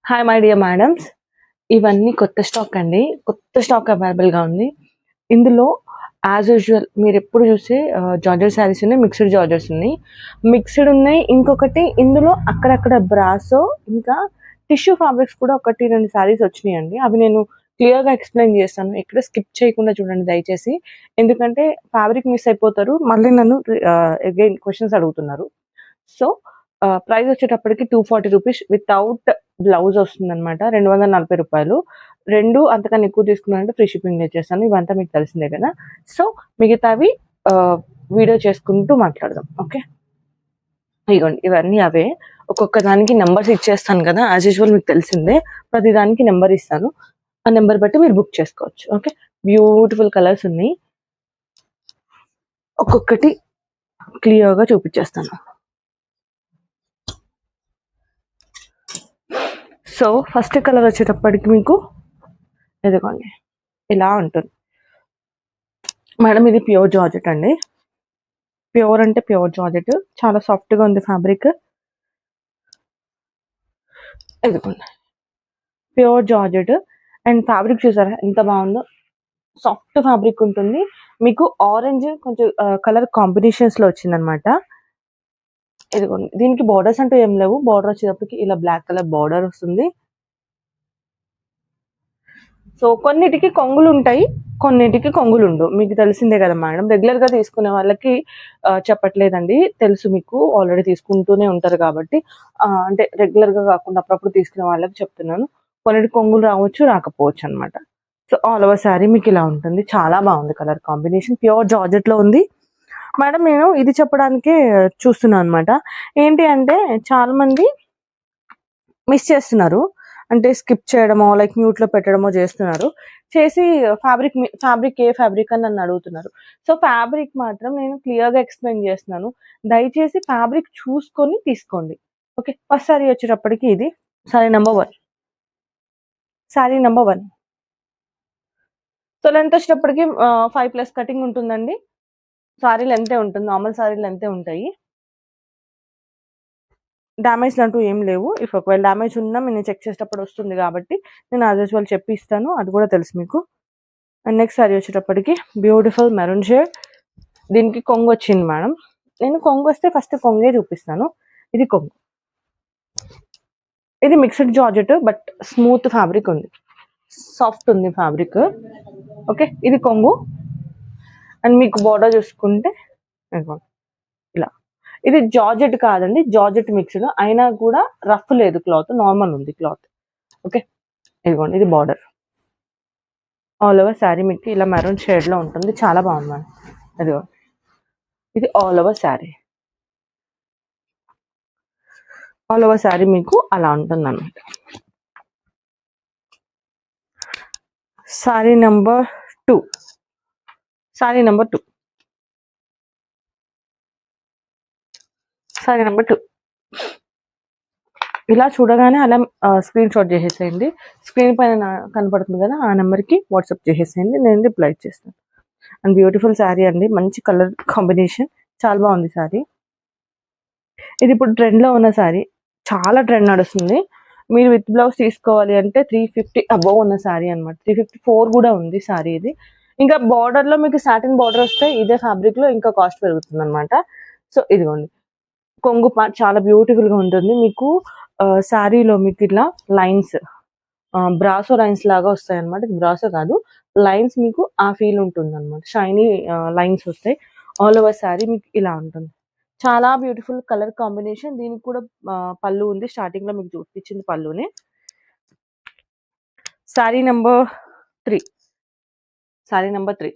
Hi my dear madams. ఇవన్నీ కొత్త stock అండి. కొత్త స్టాక్ అవైలబుల్‌గా ఉంది. ఇందులో యాజ్ యూజువల్ మీరెప్పుడు చూసే జార్జెట్ శారీస్ ఉన్నాయి. మిక్స్డ్ జార్జెట్స్ ఉన్నాయి. మిక్స్డ్ ఉన్నాయి. ఇంకొకటి ఇందులో అక్కడక్కడ బ్రాసో ఇంకా టిష్యూ ఫ్యాబ్రిక్స్ కూడా 1, 2 శారీస్ వచ్చినాయండి. అవి నేను క్లియర్‌గా ఎక్స్‌ప్లెయిన్ చేస్తాను. ఎక్కడ స్కిప్ చేయకుండా చూడండి దయచేసి. ఎందుకంటే ఫ్యాబ్రిక్ మిస్ అయిపోతారు. మళ్ళీ నన్ను అగైన్ క్వెషన్స్ అడుగుతున్నారు. సో, ప్రైస్ వచ్చేటప్పటికి రూ. 240 వితౌట్ బ్లౌజ్ వస్తుందనమాట. రూ. 240. 2 అంతకన్నా ఎక్కువ తీసుకున్నారంటే ఫ్రీ షిప్పింగ్‌లో ఇచ్చేస్తాను. ఇవంతా మీకు తెలిసిందే కదా! సో, మిగతావి వీడియో చేసుకుంటూ మాట్లాడదాం. ఓకే. ఇగోండి ఇవన్నీ అవే. ఒక్కొక్క దానికి నంబర్స్ ఇచ్చేస్తాను కదా! యాజ్ యూజువల్ మీకు తెలిసిందే. ప్రతి దానికి నంబర్ ఇస్తాను. ఆ నంబర్ బట్టి మీరు బుక్ చేసుకోవచ్చు. ఓకే. బ్యూటిఫుల్ కలర్స్ ఉన్నాయి. ఒక్కొక్కటి క్లియర్‌గా చూపించేస్తాను. సో, ఫస్ట్ కలర్ వచ్చేటప్పటికి మీకు ఇదిగోండి ఇలా ఉంటుంది. మేడం ఇది ప్యూర్ జార్జెట్ అండి. ప్యూర్ అంటే ప్యూర్ జార్జెట్. చాలా సాఫ్ట్‌గా ఉంది ఫ్యాబ్రిక్. ఇదిగోండి ప్యూర్ జార్జెట్ అండ్ ఫ్యాబ్రిక్ చూసారా ఎంత బాగుందో. సాఫ్ట్ ఫ్యాబ్రిక్ ఉంటుంది. మీకు ఆరెంజ్ కొంచెం కలర్ కాంబినేషన్స్‌లో వచ్చిందనమాట. ఇదిగోండి దీనికి బోర్డర్స్ అంటూ ఏం లేవు. బోర్డర్ వచ్చేటప్పటికి ఇలా బ్లాక్ కలర్ బోర్డర్ వస్తుంది. సో, కొన్నిటికి కొంగులుంటాయి. కొన్నిటికి కొంగులుండవు. మీకు తెలిసిందే కదా మేడం. రెగ్యులర్‌గా తీసుకునే వాళ్ళకి చెప్పట్లేదండి. తెలుసు మీకు. ఆల్రెడీ తీసుకుంటూనే ఉంటారు కాబట్టి. అంటే రెగ్యులర్‌గా కాకుండా అప్పుడప్పుడు తీసుకునే వాళ్ళకి చెప్తున్నాను. కొన్నిటికి కొంగులు రావచ్చు, రాకపోవచ్చనమాట. సో, ఆల్ ఓవర్ శారీ మీకిలా ఉంటుంది. చాలా బాగుంది కలర్ కాంబినేషన్. ప్యూర్ జార్జెట్‌లో ఉంది. మేడం నేను ఇది చెప్పడానికే చూస్తున్నాను అనమాట. ఏంటి అంటే చాలామంది మిస్ చేస్తున్నారు. అంటే స్కిప్ చేయడమో, లైక్ మ్యూట్‌లో పెట్టడమో చేస్తున్నారు. చేసి ఫ్యాబ్రిక్ ఏ ఫ్యాబ్రిక్ అని నన్ను అడుగుతున్నారు. సో, ఫ్యాబ్రిక్ మాత్రం నేను క్లియర్‌గా ఎక్స్‌ప్లెయిన్ చేస్తున్నాను. దయచేసి ఫ్యాబ్రిక్ చూసుకొని తీసుకోండి. ఓకే. ఫస్ట్ సారీ వచ్చేటప్పటికి ఇది sorry number 1. Sorry number 1. So, length వచ్చేటప్పటికి 5+ కటింగ్ ఉంటుందండి. సారీ లెంతే ఉంటుంది. నార్మల్ సారీ లెంతే ఉంటాయి. డ్యామేజ్‌లు అంటూ ఏం లేవు. ఒకవేళ డ్యామేజ్ ఉన్నా నేను చెక్ చేసేటప్పుడు వస్తుంది కాబట్టి నేను యాజ్ యూజువల్ చెప్పిస్తాను. అది కూడా తెలుసు మీకు. అండ్ నెక్స్ట్ సారీ వచ్చేటప్పటికి బ్యూటిఫుల్ మెరూన్ షేడ్. దీనికి కొంగు వచ్చింది మేడం. నేను కొంగు వస్తే ఫస్ట్ కొంగే చూపిస్తాను. ఇది కొంగు. ఇది mixed georgette but smooth fabric ఉంది. సాఫ్ట్ ఉంది ఫ్యాబ్రిక్. ఓకే. ఇది కొంగు. అండ్ మీకు బోర్డర్ చూసుకుంటే ఇలా. ఇది జార్జెట్ కాదండి. జార్జెట్ మిక్స్డ్ అయినా కూడా రఫ్ లేదు క్లాత్. నార్మల్ ఉంది క్లాత్. ఓకే. ఇదిగోండి ఇది బార్డర్. ఆల్ ఓవర్ శారీ మీకు ఇలా మెరూన్ షేడ్‌లో ఉంటుంది. చాలా బాగుంది మేడం. ఇదిగో ఇది all over sari. All over sari మీకు అలా ఉంటుందన్నమాట. Sorry number 2. Sorry number 2. Sorry number 2. ఇలా చూడగానే అలా స్క్రీన్ షాట్ చేసేసేయండి. స్క్రీన్ పైన కనపడుతుంది కదా! ఆ నెంబర్‌కి వాట్సాప్ చేసేసేయండి. నేను రిప్లై ఇచ్చేస్తాను. అండ్ బ్యూటిఫుల్ శారీ అండి. మంచి కలర్ కాంబినేషన్. చాలా బాగుంది శారీ. ఇది ఇప్పుడు ట్రెండ్‌లో ఉన్న శారీ. చాలా ట్రెండ్ నడుస్తుంది. మీరు విత్ బ్లౌజ్ తీసుకోవాలి అంటే 350 అబోవ్ ఉన్న శారీ అనమాట. 354 కూడా ఉంది శారీ ఇది. ఇంకా బార్డర్‌లో మీకు సాటిన్ బార్డర్ వస్తే ఇదే ఫ్యాబ్రిక్‌లో ఇంకా కాస్ట్ పెరుగుతుందనమాట. సో, ఇదిగోండి. కొంగు పార్ట్ చాలా బ్యూటిఫుల్‌గా ఉంటుంది. మీకు శారీలో మీకు ఇట్లా లైన్స్ బ్రాసో లైన్స్ లాగా వస్తాయన్నమాట. ఇది బ్రాసో కాదు. లైన్స్ మీకు ఆ ఫీల్ ఉంటుందన్నమాట. షైనీ లైన్స్ వస్తాయి. ఆల్ ఓవర్ శారీ మీకు ఇలా ఉంటుంది. చాలా బ్యూటిఫుల్ కలర్ కాంబినేషన్. దీనికి కూడా పళ్ళు ఉంది. స్టార్టింగ్‌లో మీకు చూపించింది పళ్ళునే. Sari number 3. Sari number 3.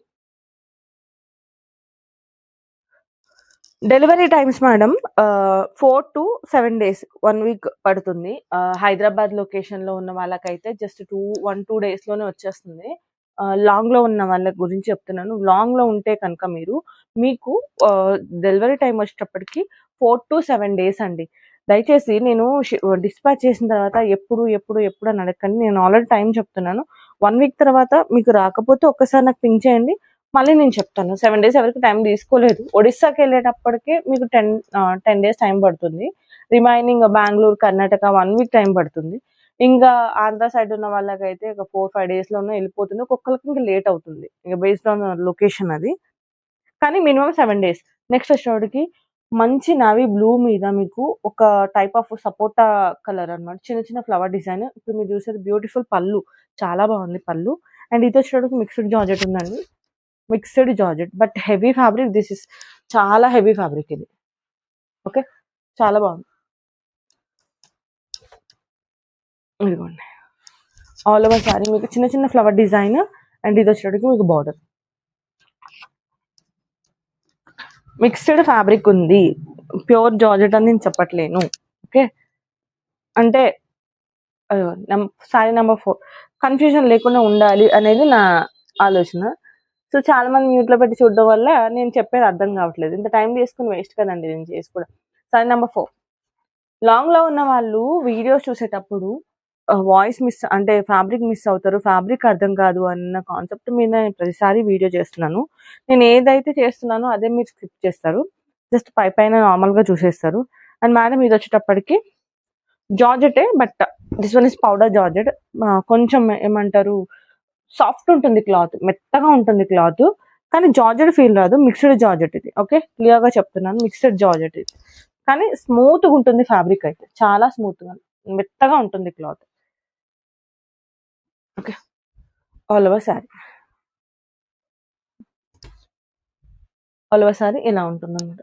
Delivery times madam 4-7 days 1 week పడుతుంది. హైదరాబాద్ లొకేషన్‌లో ఉన్న వాళ్ళకైతే జస్ట్ 1-2 డేస్‌లోనే వచ్చేస్తుంది. లాంగ్‌లో ఉన్న వాళ్ళ గురించి చెప్తున్నాను. లాంగ్‌లో ఉంటే కనుక మీకు డెలివరీ టైమ్ వచ్చేటప్పటికి 4-7 డేస్ అండి. దయచేసి నేను డిస్పాచ్ చేసిన తర్వాత ఎప్పుడు అని అడగకండి. నేను ఆల్రెడీ టైం చెప్తున్నాను. 1 వీక్ తర్వాత మీకు రాకపోతే ఒక్కసారి నాకు పింగ్ చేయండి. మళ్ళీ నేను చెప్తాను. 7 డేస్ ఎవరికీ టైం తీసుకోలేదు. ఒడిస్సాకెళ్ళేటప్పటికే మీకు 10 డేస్ టైం పడుతుంది. Remaining Bengaluru, Karnataka 1 week time పడుతుంది. ఇంకా ఆంధ్ర సైడ్ ఉన్న వాళ్ళకైతే ఒక 4-5 డేస్‌లోనే వెళ్ళిపోతుంది. ఒక్కొక్కళ్ళకి ఇంకా లేట్ అవుతుంది. ఇంక బేస్డ్ ఆన్ లొకేషన్ అది. కానీ మినిమమ్ 7 డేస్. నెక్స్ట్ వచ్చేటప్పటికి మంచి నావీ బ్లూ మీద మీకు ఒక టైప్ ఆఫ్ సపోటా కలర్ అన్నమాట. చిన్న చిన్న ఫ్లవర్ డిజైన్. ఇప్పుడు మీరు చూసేది బ్యూటిఫుల్ పళ్ళు. చాలా బాగుంది పళ్ళు. అండ్ ఇది వచ్చేటప్పటికి మిక్స్డ్ జార్జెట్ ఉందండి. Mixed georgette but heavy fabric. This is చాలా హెవీ ఫ్యాబ్రిక్ ఇది. ఓకే. చాలా బాగుంది. ఇదిగోండి. ఆల్ ఓవర్ సారీ మీకు చిన్న చిన్న ఫ్లవర్ డిజైన్ అండ్ ఇది వచ్చేటప్పటికి మీకు బార్డర్. మిక్స్డ్ ఫ్యాబ్రిక్ ఉంది. ప్యూర్ జార్జెట్ అని నేను చెప్పట్లేను. ఓకే. అంటే సారీ నెంబర్ 4 కన్ఫ్యూజన్ లేకుండా ఉండాలి అనేది నా ఆలోచన. సో చాలా మంది మ్యూట్లో పెట్టి చూడడం వల్ల నేను చెప్పేది అర్థం కావట్లేదు. ఇంత టైం తీసుకుని వేస్ట్ కదండి నేను చేసి కూడా. సారీ నెంబర్ 4 లాంగ్లో ఉన్న వాళ్ళు వీడియోస్ చూసేటప్పుడు వాయిస్ మిస్ అంటే ఫ్యాబ్రిక్ మిస్ అవుతారు, ఫ్యాబ్రిక్ అర్థం కాదు అన్న కాన్సెప్ట్ మీద నేను ప్రతిసారి వీడియో చేస్తున్నాను. నేను ఏదైతే చేస్తున్నానో అదే మీరు స్కిప్ చేస్తారు. జస్ట్ పైన నార్మల్గా చూసేస్తారు. అండ్ మేడం ఇది వచ్చేటప్పటికి జార్జెటే but this one is powder georgette. కొంచెం ఏమంటారు సాఫ్ట్ ఉంటుంది క్లాత్, మెత్తగా ఉంటుంది క్లాత్. కానీ జార్జెట్ ఫీల్ రాదు. మిక్స్డ్ జార్జెట్ ఇది. ఓకే, క్లియర్గా చెప్తున్నాను, మిక్స్డ్ జార్జెట్ ఇది. కానీ స్మూత్గా ఉంటుంది ఫ్యాబ్రిక్ అయితే, చాలా స్మూత్గా మెత్తగా ఉంటుంది cloth. Okay, all over sari. All over sari ఇలా ఉంటుంది అన్నమాట.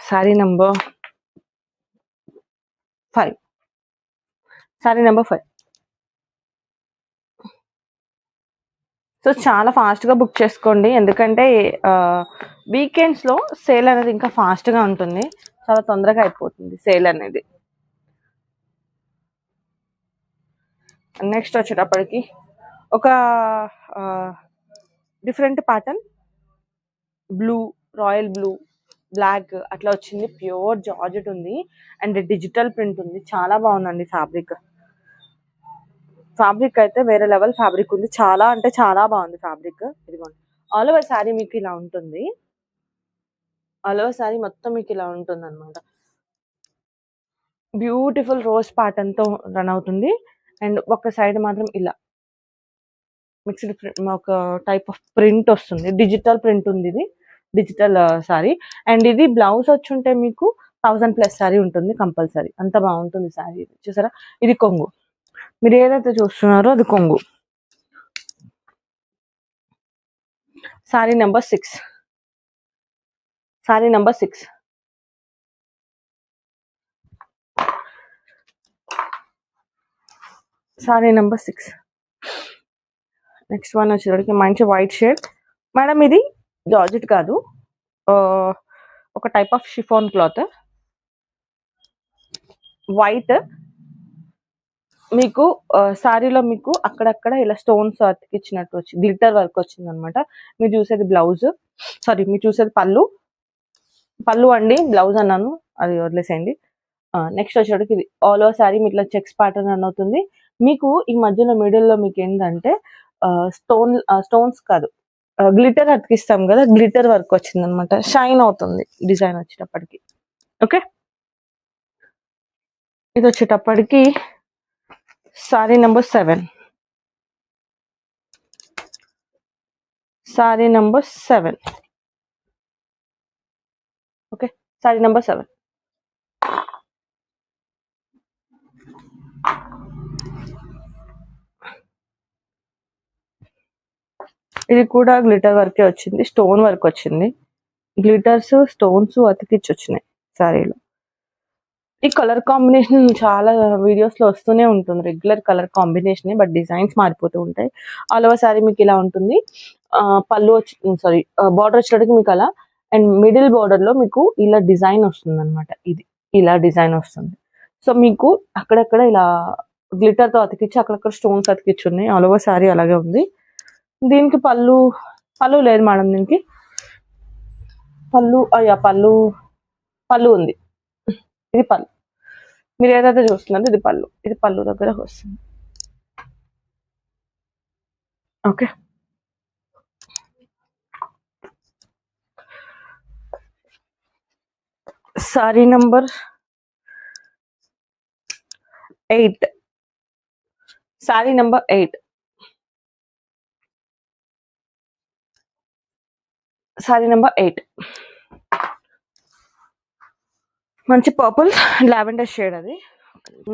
Sari number 5. Sari number 5. So చాలా ఫాస్ట్గా బుక్ చేసుకోండి, ఎందుకంటే వీకెండ్స్లో సేల్ అనేది ఇంకా ఫాస్ట్గా ఉంటుంది. చాలా తొందరగా అయిపోతుంది సేల్ అనేది. నెక్స్ట్ వచ్చేటప్పటికి ఒక different pattern, blue, royal blue, black అట్లా వచ్చింది. ప్యూర్ జార్జెట్ ఉంది అండ్ డిజిటల్ ప్రింట్ ఉంది. చాలా బాగుందండి ఫ్యాబ్రిక్. ఫ్యాబ్రిక్ అయితే వేరే లెవెల్ ఫ్యాబ్రిక్ ఉంది. చాలా అంటే చాలా బాగుంది ఫ్యాబ్రిక్. ఇదిగోండి, ఆల్ ఓవర్ శారీ మీకు ఇలా ఉంటుంది. ఆల్ ఓవర్ శారీ మొత్తం మీకు ఇలా ఉంటుంది అనమాట. బ్యూటిఫుల్ రోజ్ ప్యాటర్న్ తో రన్ అవుతుంది. అండ్ ఒక సైడ్ మాత్రం ఇలా మిక్స్డ్ ఒక టైప్ ఆఫ్ ప్రింట్ వస్తుంది. డిజిటల్ ప్రింట్ ఉంది, ఇది డిజిటల్ సారీ. అండ్ ఇది బ్లౌజ్ వచ్చుంటే మీకు 1000+ సారీ ఉంటుంది కంపల్సరీ. అంత బాగుంటుంది సారీ. ఇది చూసారా, ఇది కొంగు. మీరు ఏదైతే చూస్తున్నారో అది కొంగు. Sorry number 6. Sorry number 6. Sorry number 6. Next one వచ్చేసరికి మంచి వైట్ షేడ్. మేడం ఇది జార్జెట్ కాదు, ఒక type of chiffon cloth. White మీకు శారీలో మీకు అక్కడక్కడ ఇలా స్టోన్స్ అతికిచ్చినట్టు వచ్చి గ్లిటర్ వర్క్ వచ్చింది అనమాట. మీరు చూసేది బ్లౌజ్, సారీ మీరు చూసేది పళ్ళు. పళ్ళు అండి, బ్లౌజ్ అన్నాను, అది వదిలేసేయండి. నెక్స్ట్ వచ్చేటికి ఇది ఆల్ ఓవర్ శారీ ఇట్లా చెక్స్ ప్యాటర్న్ రన్ అవుతుంది. మీకు ఈ మధ్యలో మిడిల్లో మీకు ఏంటంటే స్టోన్స్ కాదు, గ్లిటర్ అతికిస్తాం కదా, గ్లిటర్ వర్క్ వచ్చింది అనమాట. షైన్ అవుతుంది డిజైన్ వచ్చేటప్పటికి. ఓకే, ఇది వచ్చేటప్పటికి sorry number 7. Sorry number 7. Okay, sorry number 7. ఇది కూడా గ్లిటర్ వర్కే వచ్చింది, స్టోన్ వర్క్ వచ్చింది. గ్లిటర్స్ స్టోన్స్ అతికిచ్చి వచ్చినాయి శారీలో. ఈ కలర్ కాంబినేషన్ చాలా వీడియోస్ లో వస్తూనే ఉంటుంది, regular colour combination, but designs మారిపోతూ ఉంటాయి. ఆల్ ఓవర్ శారీ మీకు ఇలా ఉంటుంది. పళ్ళు వచ్చి సారీ బార్డర్ వచ్చేటప్పటికి మీకు అలా, అండ్ మిడిల్ బార్డర్ లో మీకు ఇలా డిజైన్ వస్తుంది అనమాట. ఇది ఇలా డిజైన్ వస్తుంది. సో మీకు అక్కడక్కడ ఇలా గ్లిటర్ తో అతికిచ్చి అక్కడక్కడ స్టోన్స్ అతికిచ్చి ఉన్నాయి. ఆల్ ఓవర్ శారీ అలాగే ఉంది. దీనికి పళ్ళు లేదు మేడం, దీనికి పళ్ళు ఉంది. ఇది పళ్ళు, మీరు ఏదైతే చూస్తున్నారో ఇది పళ్ళు. ఇది పళ్ళు దగ్గర వస్తుంది. Okay, sari number 8. Sari number 8. Sari number 8 మంచి పర్పుల్ లావెండర్ షేడ్ అది.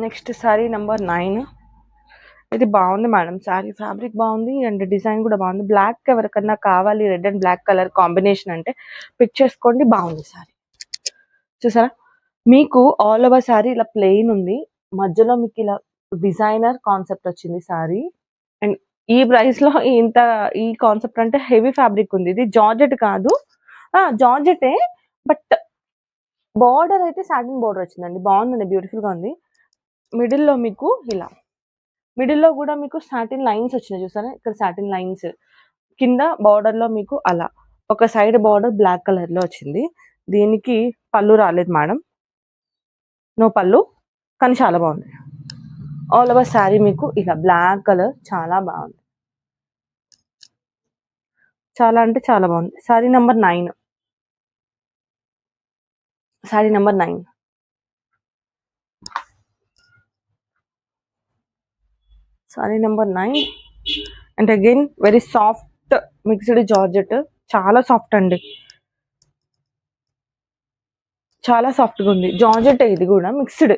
Next sari number 9. ఇది బాగుంది మేడం, సారీ ఫ్యాబ్రిక్ బాగుంది అండ్ డిజైన్ కూడా బాగుంది. బ్లాక్ ఎవరికన్నా కావాలి, red and black colour combination అంటే పిక్ చేసుకోండి, బాగుంది సారీ. చూసారా, మీకు ఆల్ ఓవర్ సారీ ఇలా ప్లెయిన్ ఉంది, మధ్యలో మీకు ఇలా డిజైనర్ కాన్సెప్ట్ వచ్చింది సారీ. అండ్ ఈ ప్రైస్ లో ఈ కాన్సెప్ట్ అంటే హెవీ ఫ్యాబ్రిక్ ఉంది. ఇది జార్జెట్ కాదు, జార్జెటే, బట్ బార్డర్ అయితే సాటిన్ బార్డర్ వచ్చిందండి, బాగుందండి, బ్యూటిఫుల్ గా ఉంది. మిడిల్లో మీకు ఇలా, మిడిల్లో కూడా మీకు సాటిన్ లైన్స్ వచ్చినాయి చూసారా, ఇక్కడ సాటిన్ లైన్స్, కింద బార్డర్ లో మీకు అలా ఒక సైడ్ బార్డర్ బ్లాక్ కలర్ లో వచ్చింది. దీనికి పళ్ళు రాలేదు మేడం, నో పళ్ళు, కానీ చాలా బాగుంది. ఆల్ ఓవర్ శారీ మీకు ఇలా బ్లాక్ కలర్ చాలా బాగుంది, చాలా అంటే చాలా బాగుంది. Sari number 9. Sari number 9. Sorry number 9 and again very soft mixed georgette, చాలా సాఫ్ట్ అండి, చాలా సాఫ్ట్ గా ఉంది. జార్జెట్ ఇది కూడా మిక్స్డ్,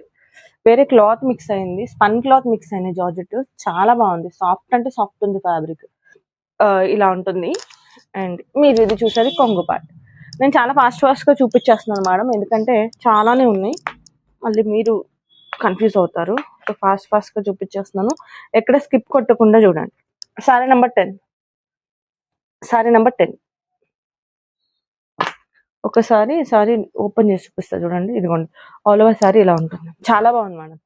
వేరే క్లాత్ మిక్స్ అయింది, స్పన్ క్లాత్ మిక్స్ అయింది జార్జెట్, చాలా బాగుంది. సాఫ్ట్ అంటే సాఫ్ట్ ఉంది ఫ్యాబ్రిక్, ఇలా ఉంటుంది. అండ్ మీరు ఇది చూసేది కొంగు పార్ట్. నేను చాలా ఫాస్ట్ గా చూపించేస్తున్నాను మేడం, ఎందుకంటే చాలానే ఉన్నాయి, మళ్ళీ మీరు కన్ఫ్యూజ్ అవుతారు. సో ఫాస్ట్ గా చూపించేస్తున్నాను, ఎక్కడ స్కిప్ కొట్టకుండా చూడండి. Sorry number 10. సారీ నెంబర్ 10 ఒకసారి సారీ ఓపెన్ చేసి చూపిస్తా చూడండి. ఇదిగోండి, ఆల్ ఓవర్ సారీ ఇలా ఉంటుంది, చాలా బాగుంది మేడం,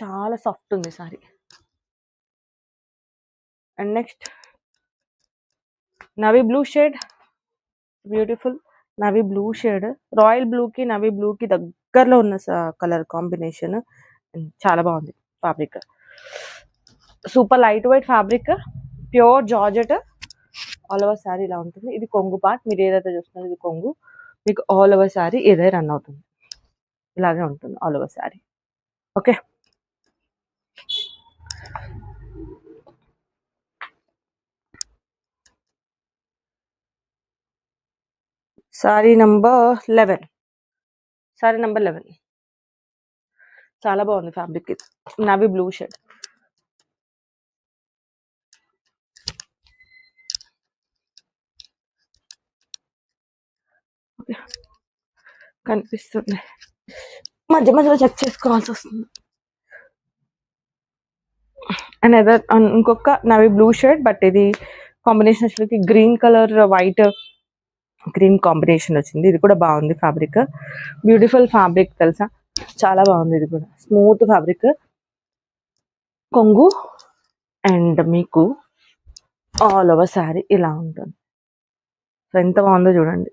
చాలా సాఫ్ట్ ఉంది sorry. And next navy blue shade, beautiful navy blue shade, royal blue కి నవీ బ్లూ కి దగ్గరలో ఉన్న కలర్ కాంబినేషన్, చాలా బాగుంది fabric. Super light weight fabric, pure georgette, all over sari ఇలా ఉంటుంది. ఇది కొంగు పార్ట్, మీరు ఏదైతే చూస్తున్నారు ఇది కొంగు, మీకు ఆల్ ఓవర్ శారీ ఏదైతే రన్ అవుతుంది, ఇలాగే ఉంటుంది all over sari. Okay, sari number 11. Sorry number 11 చాలా బాగుంది ఫ్యాబ్రిక్, ఇది నవీ బ్లూ షేడ్. కనిపిస్తుంది, మధ్య మధ్యలో చెక్ చేసుకోవాల్సి వస్తుంది. అండ్ అదర్ ఇంకొక నవీ బ్లూ షేడ్, బట్ ఇది కాంబినేషన్ వచ్చేసి green colour white green combination వచ్చింది. ఇది కూడా బాగుంది ఫ్యాబ్రిక్, బ్యూటిఫుల్ ఫ్యాబ్రిక్ తెలుసా, చాలా బాగుంది. ఇది కూడా స్మూత్ ఫ్యాబ్రిక్, కొంగు అండ్ మీకు ఆల్ ఓవర్ శారీ ఇలా ఉంటుంది. సో ఎంత బాగుందో చూడండి.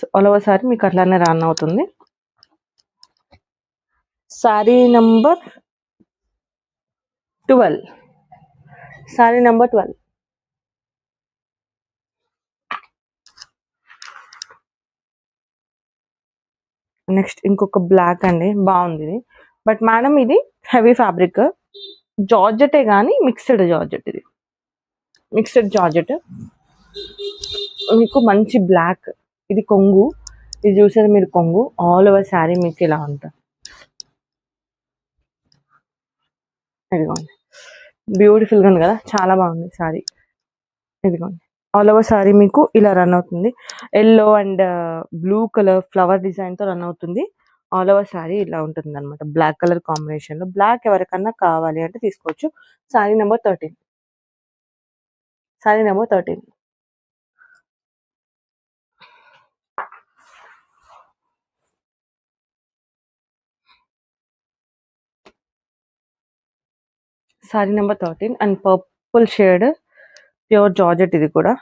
సో ఆల్ ఓవర్ శారీ మీకు అట్లానే రన్ అవుతుంది. Sari number 12. Sari number 12. Next ఇంకొక బ్లాక్ అండి, బాగుంది ఇది, బట్ మేడం ఇది హెవీ ఫ్యాబ్రిక్, జార్జెటే కానీ మిక్స్డ్ జార్జెట్, ఇది మిక్స్డ్ జార్జెట్, మీకు మంచి బ్లాక్, ఇది కొంగు, ఇది చూసేది మీరు కొంగు, ఆల్ ఓవర్ శారీ మీకు ఇలా ఉంటుంది. ఇదిగోండి, బ్యూటిఫుల్గా ఉంది కదా, చాలా బాగుంది శారీ. ఇదిగోండి, ఆల్ ఓవర్ శారీ మీకు ఇలా రన్ అవుతుంది, yellow and blue colour flower design తో రన్ అవుతుంది. ఆల్ ఓవర్ శారీ ఇలా ఉంటుంది అనమాట, బ్లాక్ కలర్ కాంబినేషన్ లో. బ్లాక్ ఎవరికన్నా కావాలి అంటే తీసుకోవచ్చు. Sari number 13. Sari number 13. Sari number 13 and purple shade, pure georgette, ఇది కూడా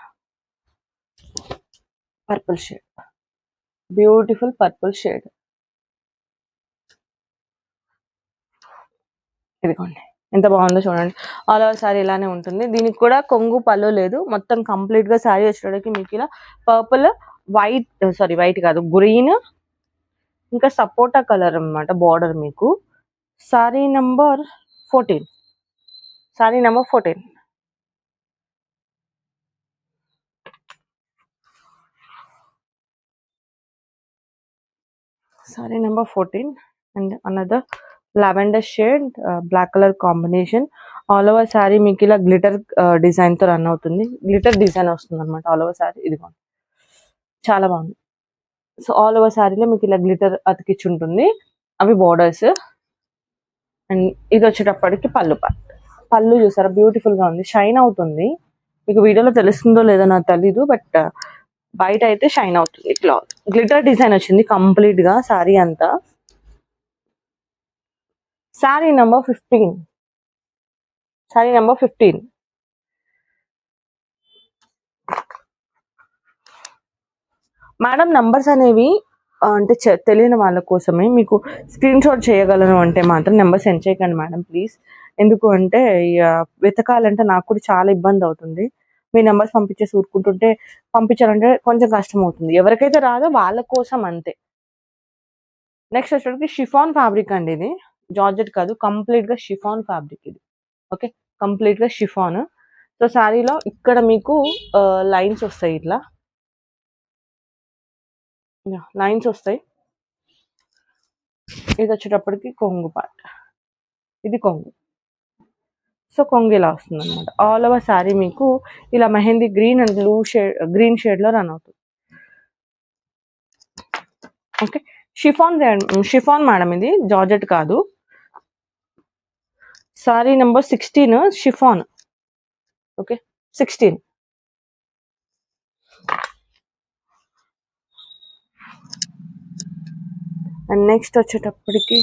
purple shade, beautiful purple shade. ఇదిగోండి, ఎంత బాగుందో చూడండి, ఆల్ ఓవర్ శారీ ఇలానే ఉంటుంది. దీనికి కూడా కొంగు పళ్ళు లేదు, మొత్తం కంప్లీట్ గా శారీ వచ్చేటప్పటికి మీకు ఇలా పర్పుల్ వైట్ కాదు, గ్రీన్ ఇంకా సపోటా కలర్ అన్నమాట బార్డర్ మీకు. Sari number 14. Sari number 14. Sari number 14 and another lavender shade black colour combination. All over sari మీకు ఇలా గ్లిటర్ డిజైన్ తో రన్ అవుతుంది. గ్లిటర్ డిజైన్ వస్తుంది అనమాట ఆల్ ఓవర్ శారీ. ఇది చాలా బాగుంది. సో ఆల్ ఓవర్ శారీలో మీకు ఇలా గ్లిటర్ అతికిచ్చి ఉంటుంది, అవి బోర్డర్స్. అండ్ ఇది వచ్చేటప్పటికి పళ్ళు చూసారా బ్యూటిఫుల్ గా ఉంది, షైన్ అవుతుంది. మీకు వీడియోలో తెలుస్తుందో లేదో నాకు తెలీదు, బట్ బయట అయితే షైన్ అవుతుంది. క్లాత్ గ్లిటర్ డిజైన్ వచ్చింది కంప్లీట్ గా శారీ అంతా. Sari number 15. Sari number 15. Madam numbers అనేవి అంటే తెలియని వాళ్ళ కోసమే, మీకు స్క్రీన్ షాట్ చేయగలను అంటే మాత్రం నెంబర్ సెండ్ చేయకండి మేడం ప్లీజ్. ఎందుకు అంటే వెతకాలంటే నాకు కూడా చాలా ఇబ్బంది అవుతుంది. మీ నెంబర్స్ పంపించేసి ఊరుకుంటుంటే పంపించాలంటే కొంచెం కష్టం అవుతుంది. ఎవరికైతే రాదో వాళ్ళ కోసం అంతే. నెక్స్ట్ వచ్చేటికి షిఫాన్ ఫ్యాబ్రిక్ అండి. ఇది జార్జెట్ కాదు, కంప్లీట్ గా షిఫాన్ ఫ్యాబ్రిక్ ఇది. ఓకే, కంప్లీట్ గా షిఫాన్. సో శారీలో ఇక్కడ మీకు లైన్స్ వస్తాయి, ఇట్లా లైన్స్ వస్తాయి. ఇది వచ్చేటప్పటికి కొంగు పార్ట్, ఇది కొంగు. సో కొంగు ఇలా వస్తుంది అనమాట. ఆల్ ఓవర్ శారీ మీకు ఇలా mehndi green and blue shade, green shade లో రన్ అవుతుంది. ఓకే, షిఫాన్ మేడం, ఇది జార్జెట్ కాదు. Sorry number 16 chiffon. Okay 16. And next వచ్చేటప్పటికి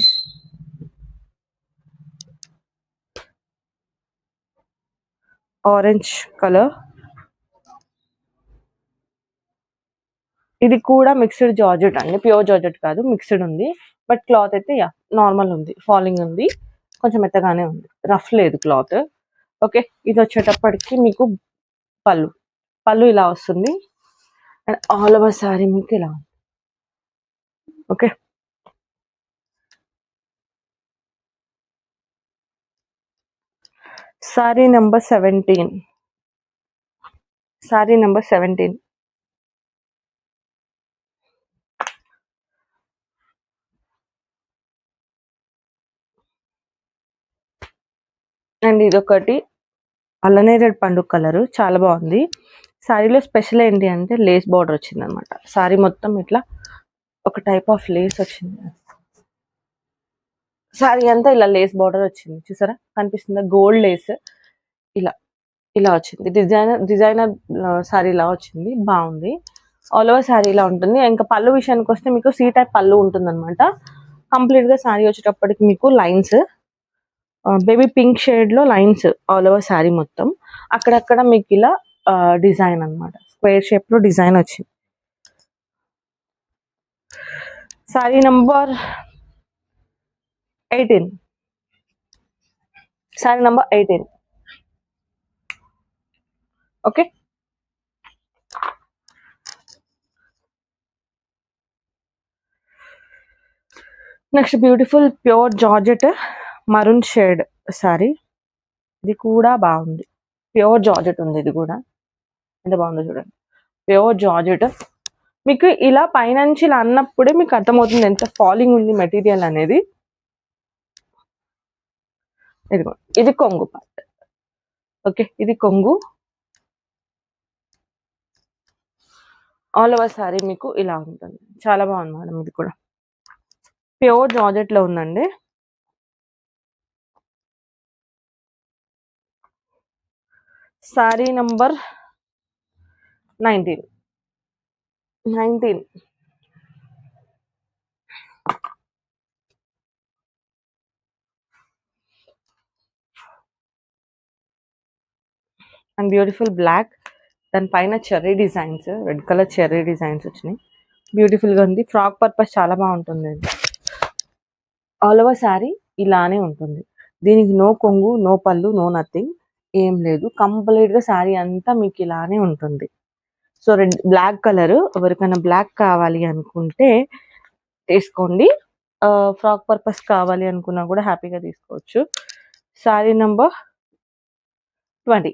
ఆరెంజ్ కలర్. ఇది కూడా మిక్స్డ్ జార్జెట్ అండి, ప్యూర్ జార్జెట్ కాదు, మిక్స్డ్ ఉంది. బట్ క్లాత్ అయితే నార్మల్ ఉంది, ఫాలింగ్ ఉంది, కొంచెం మెత్తగానే ఉంది, రఫ్ లేదు క్లాత్. ఓకే, ఇది వచ్చేటప్పటికి మీకు పళ్ళు ఇలా వస్తుంది. అండ్ ఆల్ ఓవర్ శారీ మీకు ఇలా ఉంది. Okay, sorry number 17. Sorry number 17. And ఇదొకటి అల్లనేరేడు పండు కలర్, చాలా బాగుంది. శారీలో స్పెషల్ ఏంటి అంటే లేస్ బార్డర్ వచ్చింది అనమాట. శారీ మొత్తం ఇట్లా ఒక టైప్ ఆఫ్ లేస్ వచ్చింది. శారీ అంతా ఇలా లేస్ బార్డర్ వచ్చింది, చూసారా కనిపిస్తుందా, గోల్డ్ లేస్ ఇలా ఇలా వచ్చింది. డిజైనర్ శారీ ఇలా వచ్చింది, బాగుంది. ఆల్ ఓవర్ శారీ ఇలా ఉంటుంది. ఇంకా పళ్ళు విషయానికి వస్తే మీకు సీ టైప్ పళ్ళు ఉంటుంది అనమాట. కంప్లీట్ గా శారీ వచ్చేటప్పటికి మీకు లైన్స్, బేబీ పింక్ షేడ్ లో లైన్స్ ఆల్ ఓవర్ శారీ మొత్తం. అక్కడక్కడ మీకు ఇలా డిజైన్ అనమాట, స్క్వేర్ షేప్ లో డిజైన్ వచ్చింది. Sari number 18. Sari number 18. Okay, next beautiful pure georgette maroon shade sari. ఇది కూడా బాగుంది, ప్యూర్ జార్జెట్ ఉంది. ఇది కూడా ఎంత బాగుందో చూడండి, ప్యూర్ జార్జెట్. మీకు ఇలా పైనుంచి ఇలా అన్నప్పుడే మీకు అర్థమవుతుంది ఎంత ఫాలింగ్ ఉంది మెటీరియల్ అనేది. ఇదిగో ఇది కొంగు పార్ట్. ఓకే, ఇది కొంగు. ఆల్ ఓవర్ శారీ మీకు ఇలా ఉంటుంది, చాలా బాగుంది మేడం. ఇది కూడా ప్యూర్ జార్జెట్ లో ఉందండి. Sari number 19. And beautiful black, దాని పైన cherry designs, red colour cherry designs వచ్చినాయి, బ్యూటిఫుల్ గా ఉంది. ఫ్రాక్ పర్పస్ చాలా బాగుంటుంది. ఆల్ ఓవర్ శారీ ఇలానే ఉంటుంది. దీనికి నో కొంగు, నో పళ్ళు, నో నథింగ్, ఏం లేదు. కంప్లీట్ గా శారీ అంతా మీకు ఇలానే ఉంటుంది. సో రెడ్ బ్లాక్ కలర్, ఎవరికైనా బ్లాక్ కావాలి అనుకుంటే తీసుకోండి. ఫ్రాక్ పర్పస్ కావాలి అనుకున్నా కూడా హ్యాపీగా తీసుకోవచ్చు. Sorry number 20.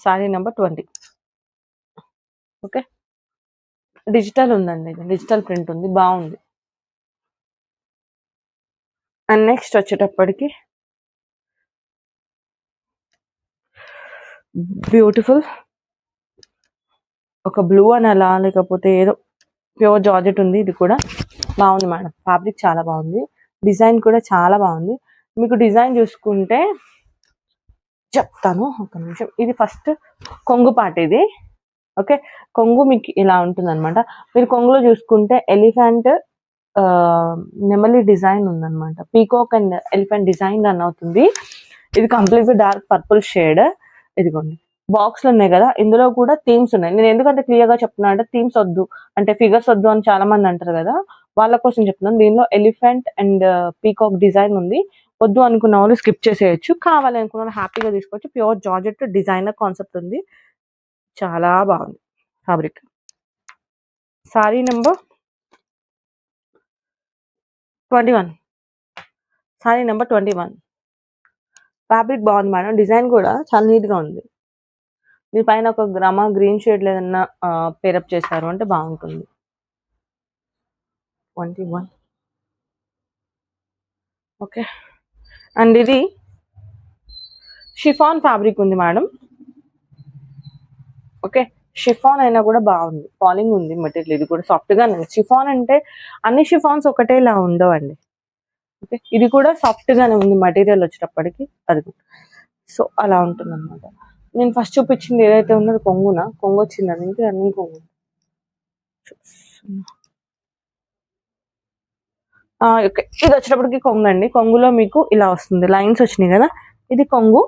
Sorry number 20. Okay, digital ఉందండి, డిజిటల్ ప్రింట్ ఉంది, బాగుంది. అండ్ నెక్స్ట్ వచ్చేటప్పటికి బ్యూటిఫుల్ ఒక బ్లూ అని అలా, లేకపోతే ఏదో ప్యూర్ జార్జెట్ ఉంది. ఇది కూడా బాగుంది మేడం, ఫ్యాబ్రిక్ చాలా బాగుంది, డిజైన్ కూడా చాలా బాగుంది. మీకు డిజైన్ చూసుకుంటే చెప్తాను ఒక నిమిషం. ఇది ఫస్ట్ కొంగు పాట ఇది. ఓకే, కొంగు మీకు ఇలా ఉంటుంది అనమాట. మీరు కొంగులో చూసుకుంటే ఎలిఫెంట్ నెమలి డిజైన్ ఉందన్నమాట. Peacock and elephant design run అవుతుంది. ఇది కంప్లీట్ గా డార్క్ పర్పుల్ షేడ్. ఇదిగోండి బాక్స్లు ఉన్నాయి కదా, ఇందులో కూడా థీమ్స్ ఉన్నాయి. నేను ఎందుకంటే క్లియర్ గా చెప్తున్నా అంటే థీమ్స్ వద్దు అంటే ఫిగర్స్ వద్దు అని చాలా మంది అంటారు కదా, వాళ్ళ కోసం చెప్తున్నాను. దీనిలో ఎలిఫెంట్ అండ్ పీకాక్ డిజైన్ ఉంది. వద్దు అనుకున్న వాళ్ళు స్కిప్ చేసేయచ్చు, కావాలి అనుకున్న వాళ్ళు హ్యాపీగా తీసుకోవచ్చు. ప్యూర్ జార్జెట్ డిజైనర్ కాన్సెప్ట్ ఉంది, చాలా బాగుంది fabric. Sorry number 21. Sorry number 21. Fabric బాగుంది మేడం, డిజైన్ కూడా చాలా నీట్ గా ఉంది. దీని పైన ఒక గ్రీన్ షేడ్ లేదన్నా పేరప్ చేశారు అంటే బాగుంటుంది. 21. ఓకే, అండ్ ఇది షిఫాన్ ఫ్యాబ్రిక్ ఉంది మేడం. ఓకే, షిఫాన్ అయినా కూడా బాగుంది, ఫాలింగ్ ఉంది మెటీరియల్. ఇది కూడా సాఫ్ట్ గా. షిఫాన్ అంటే అన్ని షిఫాన్స్ ఒకటేలా ఉండవండి. ఓకే, ఇది కూడా సాఫ్ట్ గానే ఉంది మెటీరియల్ వచ్చేటప్పటికి. అది సో అలా ఉంటుంది అనమాట. నేను ఫస్ట్ చూపించింది ఏదైతే ఉన్నది కొంగు వచ్చింది, అది ఇంకా రన్నింగ్ కొంగు. ఓకే, ఇది వచ్చేటప్పటికి కొంగు అండి. కొంగులో మీకు ఇలా వస్తుంది, లైన్స్ వచ్చినాయి కదా, ఇది కొంగు.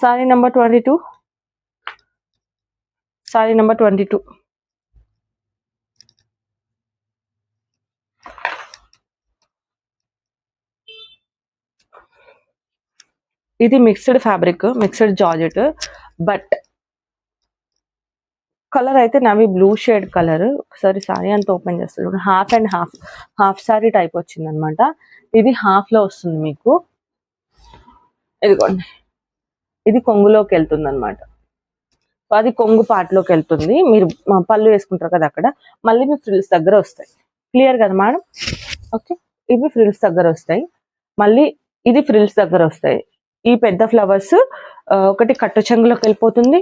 Sorry number 22. Sorry number 22. ఇది mixed fabric, mixed georgette, but colour అయితే నవీ బ్లూ షేడ్ కలర్. ఒకసారి సారీ అంతా ఓపెన్ చేస్తారు, half and half sorry type వచ్చింది అనమాట. ఇది హాఫ్ లో వస్తుంది మీకు. ఇదిగోండి, ఇది కొంగులోకి వెళ్తుంది అనమాట. అది కొంగు పాటలోకి వెళ్తుంది. మీరు పళ్ళు వేసుకుంటారు కదా అక్కడ, మళ్ళీ మీ ఫ్రిల్స్ దగ్గర వస్తాయి. క్లియర్ కదా మేడం? ఓకే, ఇవి ఫ్రిల్స్ దగ్గర వస్తాయి, మళ్ళీ ఇది ఫ్రిల్స్ దగ్గర వస్తాయి. ఈ పెద్ద ఫ్లవర్స్ ఒకటి కట్టు చెంగులోకి వెళ్ళిపోతుంది,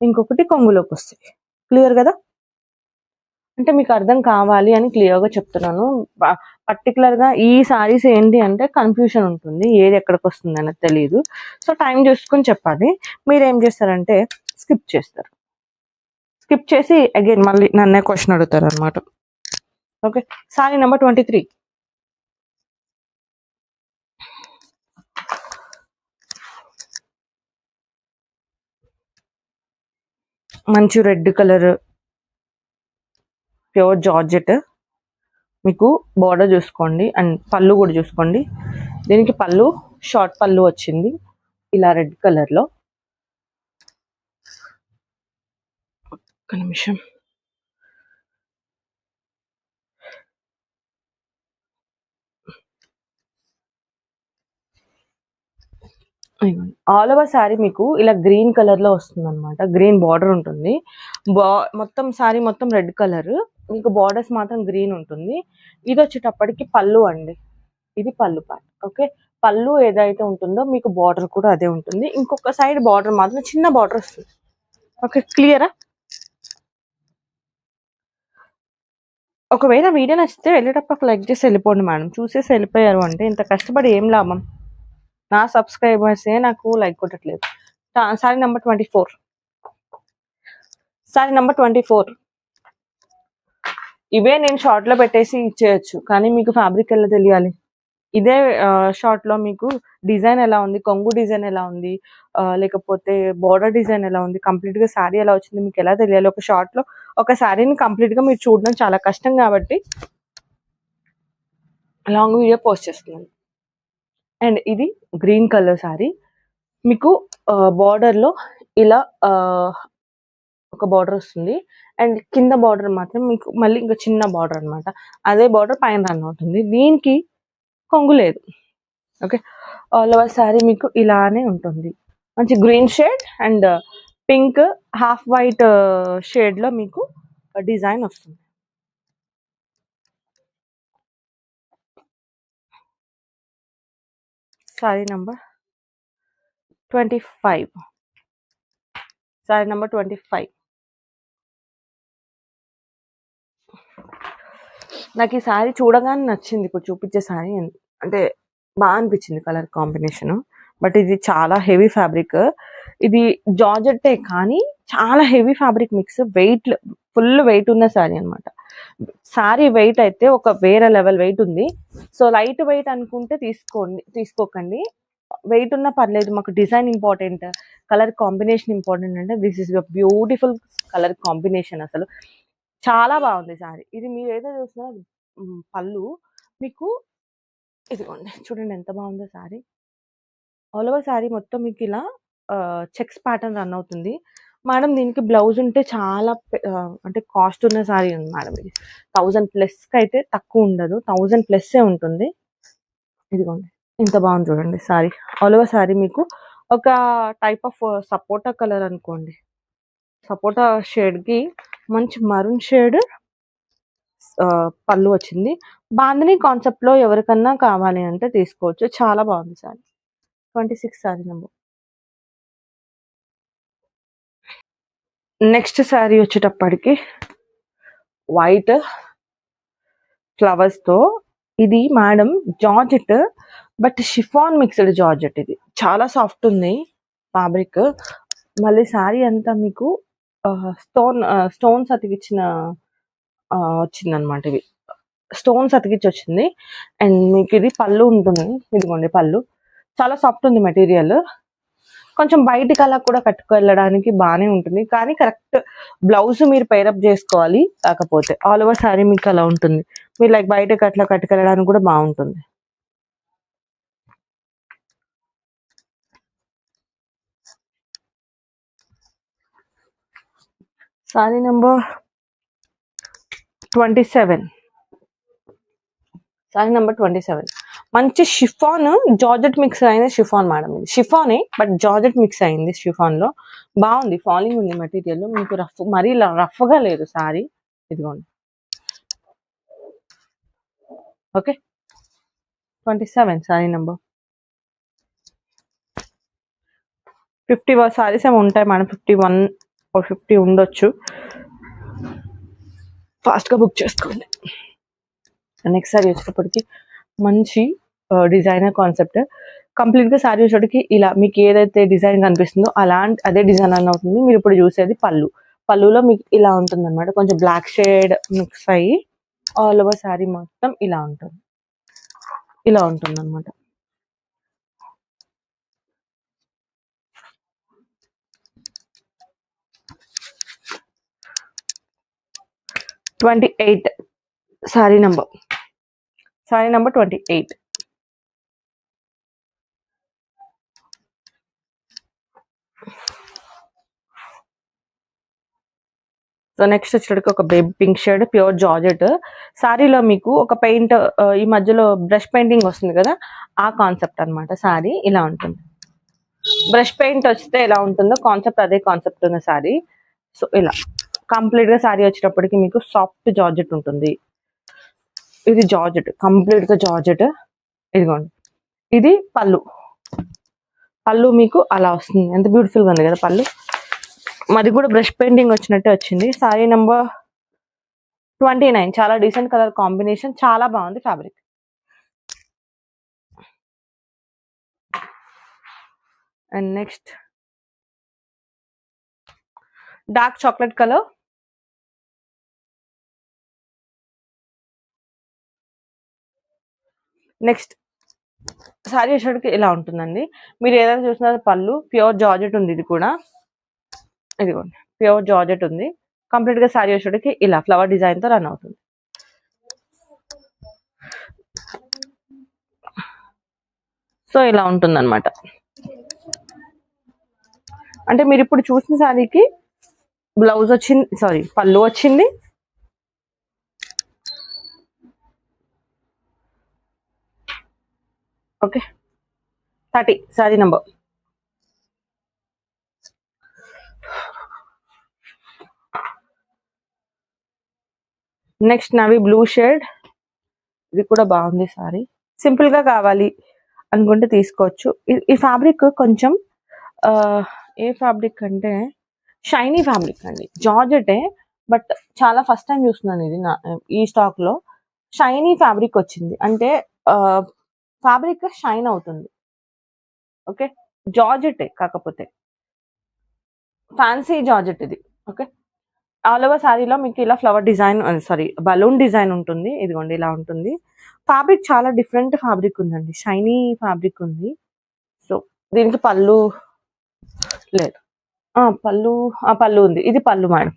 ఇంకొకటి కొంగులోకి వస్తాయి. క్లియర్ కదా? అంటే మీకు అర్థం కావాలి అని క్లియర్ గా చెప్తున్నాను. పర్టికులర్ గా ఈ సారీస్ ఏంటి అంటే కన్ఫ్యూషన్ ఉంటుంది, ఏది ఎక్కడికి వస్తుంది అనేది తెలియదు. సో టైం చూసుకుని చెప్పాలి. మీరు ఏం చేస్తారంటే స్కిప్ చేస్తారు, స్కిప్ చేసి అగైన్ మళ్ళీ నన్నే క్వశ్చన్ అడుగుతారు అనమాట. Okay, sorry number 23. మంచి రెడ్ కలర్, ప్యూర్ జార్జెట్. మీకు బార్డర్ చూసుకోండి అండ్ పళ్ళు కూడా చూసుకోండి. దీనికి పళ్ళు షార్ట్ పళ్ళు వచ్చింది ఇలా రెడ్ కలర్ లో. ఒక్క నిమిషం. ఆల్ ఓవర్ శారీ మీకు ఇలా గ్రీన్ కలర్ లో వస్తుంది అనమాట. గ్రీన్ బార్డర్ ఉంటుంది, మొత్తం శారీ మొత్తం రెడ్ కలర్, మీకు బార్డర్స్ మాత్రం గ్రీన్ ఉంటుంది. ఇది వచ్చేటప్పటికి పళ్ళు అండి, ఇది పళ్ళు పార్ట్. ఓకే, పళ్ళు ఏదైతే ఉంటుందో మీకు బార్డర్ కూడా అదే ఉంటుంది. ఇంకొక సైడ్ బార్డర్ మాత్రం చిన్న బార్డర్ వస్తుంది. ఓకే, క్లియరా? ఒకవేళ వీడియో నచ్చితే వెళ్ళేటప్పుడు లైక్ చేసి వెళ్ళిపోండి మేడం. చూసేసి వెళ్ళిపోయారు అంటే ఇంత కష్టపడి ఏం లాభం? నా సబ్స్క్రైబర్సే నాకు లైక్ కొట్టట్లేదు. సారీ నెంబర్ 24. సారీ నెంబర్ 24. ఇవే నేను షార్ట్ లో పెట్టేసి ఇచ్చేయచ్చు, కానీ మీకు ఫ్యాబ్రిక్ ఎలా తెలియాలి? ఇదే షార్ట్ లో మీకు డిజైన్ ఎలా ఉంది, కొంగు డిజైన్ ఎలా ఉంది, లేకపోతే బోర్డర్ డిజైన్ ఎలా ఉంది, కంప్లీట్ గా శారీ ఎలా వచ్చింది మీకు ఎలా తెలియాలి? ఒక షార్ట్ లో ఒక శారీని కంప్లీట్ గా మీరు చూడడం చాలా కష్టం కాబట్టి లాంగ్ వీడియో పోస్ట్ చేస్తున్నాను. అండ్ ఇది గ్రీన్ కలర్ శారీ, మీకు బార్డర్లో ఇలా ఒక బార్డర్ వస్తుంది. అండ్ కింద బార్డర్ మాత్రం మీకు మళ్ళీ ఇంకా చిన్న బార్డర్ అనమాట. అదే బార్డర్ పైన రన్ అవుతుంది. దీనికి కొంగు లేదు. ఓకే, ఆల్ ఓవర్ శారీ మీకు ఇలానే ఉంటుంది. మంచి green shade and pink half white షేడ్లో మీకు డిజైన్ వస్తుంది. శారీ నంబర్ 25. శారీ నంబర్ 25. నాకు ఈ శారీ చూడగానే నచ్చింది. ఇప్పుడు చూపించే శారీ అంటే బాగా అనిపించింది కలర్ కాంబినేషన్. బట్ ఇది చాలా హెవీ ఫ్యాబ్రిక్. ఇది జార్జెట్టే కానీ చాలా heavy fabric mix. Weight full weight ఉన్న శారీ అనమాట. శారీ వెయిట్ అయితే ఒక వేరే లెవెల్ వెయిట్ ఉంది. సో లైట్ వెయిట్ అనుకుంటే తీసుకోకండి. వెయిట్ ఉన్నా పర్లేదు. మాకు design important, colour combination important. అంటే this is beautiful colour combination. అసలు చాలా బాగుంది శారీ. ఇది మీరు ఏదో చూసినా పళ్ళు మీకు ఇదిగోండి, చూడండి ఎంత బాగుందో శారీ. ఆల్ ఓవర్ శారీ మొత్తం మీకు ఇలా చెక్స్ ప్యాటర్న్ రన్ అవుతుంది. మేడం దీనికి బ్లౌజ్ ఉంటే చాలా అంటే కాస్ట్ ఉన్న శారీ ఉంది మేడం. ఇది 1000+ అయితే తక్కువ ఉండదు, 1000+ ఉంటుంది. ఇదిగోండి ఇంత బాగుంది చూడండి శారీ. ఆల్ ఓవర్ శారీ మీకు ఒక టైప్ ఆఫ్ సపోటా కలర్ అనుకోండి. సపోటా షేడ్కి మంచి మరూన్ షేడ్ పళ్ళు వచ్చింది. బాందిని కాన్సెప్ట్లో ఎవరికన్నా కావాలి అంటే తీసుకోవచ్చు. చాలా బాగుంది sorry. 26 sari number. Next sari వచ్చేటప్పటికి వైట్ ఫ్లవర్స్తో. ఇది madam georgette, but chiffon mixed georgette. ఇది చాలా సాఫ్ట్ ఉంది ఫ్యాబ్రిక్. మళ్ళీ శారీ అంతా మీకు స్టోన్స్ అతికిచ్చిన వచ్చిందనమాట. ఇవి స్టోన్స్ అతికిచ్చి వచ్చింది. అండ్ మీకు ఇది పళ్ళు ఉంటుంది. ఇదిగోండి పళ్ళు చాలా సాఫ్ట్ ఉంది మెటీరియల్. కొంచెం బయటికి అలా కూడా కట్టుకెళ్ళడానికి బాగానే ఉంటుంది, కానీ కరెక్ట్ బ్లౌజ్ మీరు పేరప్ చేసుకోవాలి. కాకపోతే ఆల్ ఓవర్ శారీ మీకు అలా ఉంటుంది. మీరు లైక్ బయటకు అట్లా కట్టుకెళ్ళడానికి కూడా బాగుంటుంది. శారీ నెంబర్ 27. శారీ నెంబర్ 27. మంచి షిఫాన్ జార్జెట్ మిక్స్ అయిన షిఫాన్ మేడం. ఇది షిఫానే బట్ జార్జెట్ మిక్స్ అయింది షిఫాన్ లో. బాగుంది, ఫాలింగ్ ఉంది మెటీరియల్. మీకు రఫ్ మరీ రఫ్గా లేదు శారీ. ఇదిగోండి. Okay, 27 sari number. 50 శారీస్ ఏమో ఉంటాయి మేడం. 51 or 50 ఉండొచ్చు. ఫాస్ట్గా బుక్ చేసుకోండి. నెక్స్ట్ శారీ వచ్చేటప్పటికి మంచి డిజైనర్ కాన్సెప్ట్. కంప్లీట్గా శారీ వచ్చేటప్పటికి ఇలా మీకు ఏదైతే డిజైన్ కనిపిస్తుందో అదే డిజైన్ అని అవుతుంది. మీరు ఇప్పుడు చూసేది పళ్ళు. పళ్ళులో మీకు ఇలా ఉంటుంది అనమాట. కొంచెం బ్లాక్ షేడ్ మిక్స్ అయ్యి ఆల్ ఓవర్ శారీ మొత్తం ఇలా ఉంటుంది. ఇలా ఉంటుంది అనమాట. శారీ నెంబర్ 28. సో నెక్స్ట్ వచ్చేటికి ఒక baby pink shade pure georgette. శారీలో మీకు ఒక పెయింట్ ఈ మధ్యలో బ్రష్ పెయింటింగ్ వస్తుంది కదా, ఆ కాన్సెప్ట్ అనమాట. శారీ ఇలా ఉంటుంది. బ్రష్ పెయింట్ వస్తే ఎలా ఉంటుందో కాన్సెప్ట్ అదే కాన్సెప్ట్ ఉన్న శారీ. సో ఇలా కంప్లీట్ గా శారీ వచ్చేటప్పటికి మీకు సాఫ్ట్ జార్జెట్ ఉంటుంది. ఇది జార్జెట్, కంప్లీట్ గా జార్జెట్. ఇదిగోండి, ఇది పళ్ళు. పళ్ళు మీకు అలా వస్తుంది. ఎంత బ్యూటిఫుల్ గా ఉంది కదా పళ్ళు. మాది కూడా బ్రష్ పెయింటింగ్ వచ్చినట్టే వచ్చింది. శారీ నెంబర్ 29. చాలా డీసెంట్ కలర్ కాంబినేషన్, చాలా బాగుంది fabric. And next dark chocolate colour. Next sari వచ్చేటికి ఇలా ఉంటుందండి. మీరు ఏదైనా చూసినా పళ్ళు ప్యూర్ జార్జెట్ ఉంది. ఇది కూడా ఇదిగోండి ప్యూర్ జార్జెట్ ఉంది. కంప్లీట్ గా శారీ వచ్చేటికి ఇలా ఫ్లవర్ డిజైన్ తో రన్ అవుతుంది. సో ఇలా ఉంటుంది అనమాట. అంటే మీరు ఇప్పుడు చూసిన శారీకి బ్లౌజ్ వచ్చింది, సారీ పళ్ళు వచ్చింది. Okay 30 sari number. Next navy blue shade, ఇది కూడా బాగుంది సారీ. సింపుల్ గా కావాలి అనుకుంటే తీసుకోవచ్చు. ఈ ఫ్యాబ్రిక్ కొంచెం ఏ ఫ్యాబ్రిక్ అంటే షైనీ ఫ్యాబ్రిక్ అండి, జార్జెటే. బట్ చాలా ఫస్ట్ టైం చూస్తున్నాను ఇది ఈ స్టాక్ లో షైనీ ఫ్యాబ్రిక్ వచ్చింది. అంటే ఫ్యాబ్రిక్ షైన్ అవుతుంది. ఓకే జార్జెటే, కాకపోతే ఫ్యాన్సీ జార్జెట్ ఇది. ఓకే ఆల్ ఓవర్ శారీలో మీకు ఇలా flower design, sari balloon design ఉంటుంది. ఇదిగోండి ఇలా ఉంటుంది. ఫ్యాబ్రిక్ చాలా డిఫరెంట్ ఫ్యాబ్రిక్ ఉందండి, షైనీ ఫ్యాబ్రిక్ ఉంది. సో దీనికి పళ్ళు లేదు, పళ్ళు ఉంది. ఇది పళ్ళు మేడం,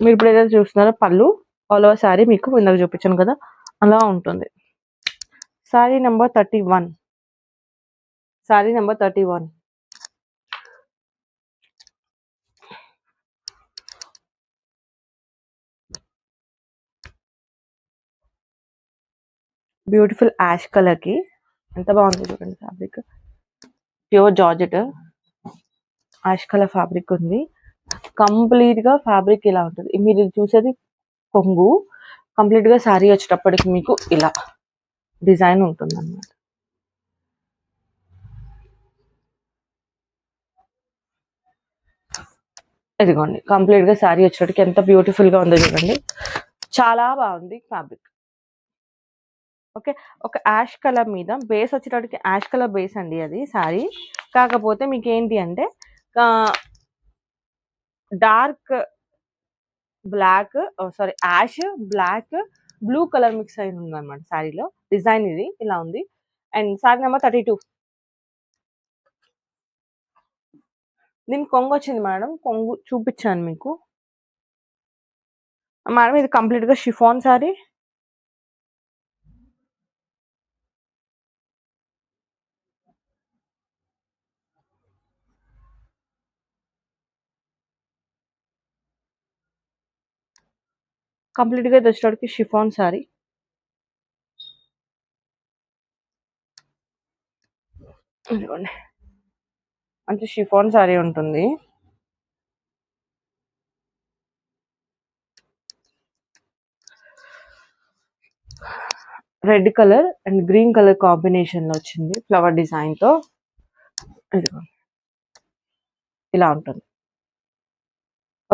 మీరు ఇప్పుడు ఏదైతే చూస్తున్నారో పళ్ళు. ఆల్ ఓవర్ శారీ మీకు ఇందాక చూపించాను కదా అలా ఉంటుంది. Sari number 31. Sari number 31. Beautiful ash colour కి ఎంత బాగుంది చూడండి fabric. Pure georgette ash colour fabric ఉంది. కంప్లీట్ గా ఫ్యాబ్రిక్ ఇలా ఉంటుంది. మీరు చూసేది కొంగు, కంప్లీట్ గా శారీ వచ్చేటప్పటికి మీకు ఇలా డిజైన్ ఉంటుంది అన్నమాట. ఇదిగోండి కంప్లీట్ గా శారీ వచ్చేటప్పటికి ఎంత బ్యూటిఫుల్ గా ఉందో చూడండి, చాలా బాగుంది ఫ్యాబ్రిక్. ఓకే ఒక యాష్ కలర్ మీద బేస్ వచ్చేటప్పటికి యాష్ కలర్ బేస్ అండి అది శారీ. కాకపోతే మీకు ఏంటి అంటే dark black, sorry ash black blue colour mix అయి ఉంది అనమాట శారీలో. డిజైన్ ఇది ఇలా ఉంది. And sari number 32. దీనికి కొంగు వచ్చింది మేడం, కొంగు చూపించాను మీకు మేడం. ఇది కంప్లీట్ గా షిఫాన్ శారీ. కంప్లీట్ గా వచ్చేటప్పటికి షిఫాన్ శారీ. ఇదిగోండి మంచి షిఫాన్ శారీ ఉంటుంది. Red colour and green colour combination లో వచ్చింది ఫ్లవర్ డిజైన్ తో. ఇదిగోండి ఇలా ఉంటుంది.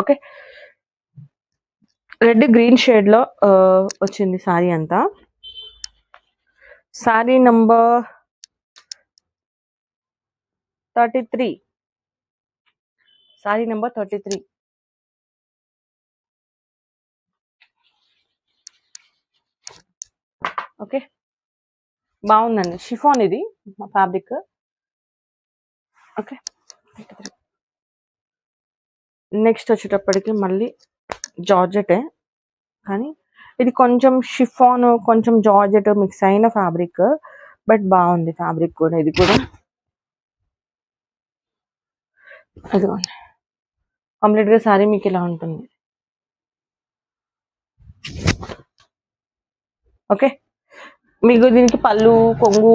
ఓకే రెడ్ గ్రీన్ షేడ్ లో వచ్చింది శారీ అంతా. Sari number 33. Sari number 33. Okay బాగుందండి, షిఫాన్ ఇది ఫ్యాబ్రిక్. ఓకే నెక్స్ట్ వచ్చేటప్పటికి మళ్ళీ జార్జెటే, కానీ ఇది కొంచెం షిఫాన్ కొంచెం జార్జెట్ మిక్స్ అయిన ఫ్యాబ్రిక్. బట్ బాగుంది ఫ్యాబ్రిక్ కూడా. ఇది కూడా అదిగోండి కంప్లీట్ గా శారీ మీకు ఇలా ఉంటుంది. ఓకే మీకు దీనికి పళ్ళు కొంగు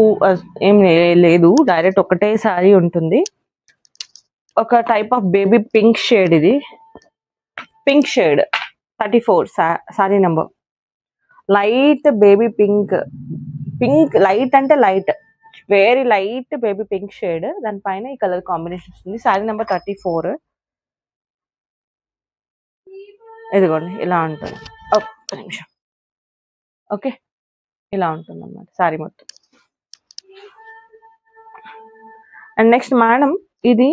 ఏం లేదు, డైరెక్ట్ ఒకటే శారీ ఉంటుంది. ఒక type of baby pink shade, ఇది pink shade 34 sari number. Light baby pink, pink light అంటే light, very light baby pink shade. దానిపైన ఈ కలర్ కాంబినేషన్ వస్తుంది. శారీ నెంబర్ 34. ఇదిగోండి ఇలా ఉంటుంది. ఒక్క నిమిషం. ఓకే ఇలా ఉంటుంది అన్నమాట శారీ మొత్తం. అండ్ నెక్స్ట్ మేడం ఇది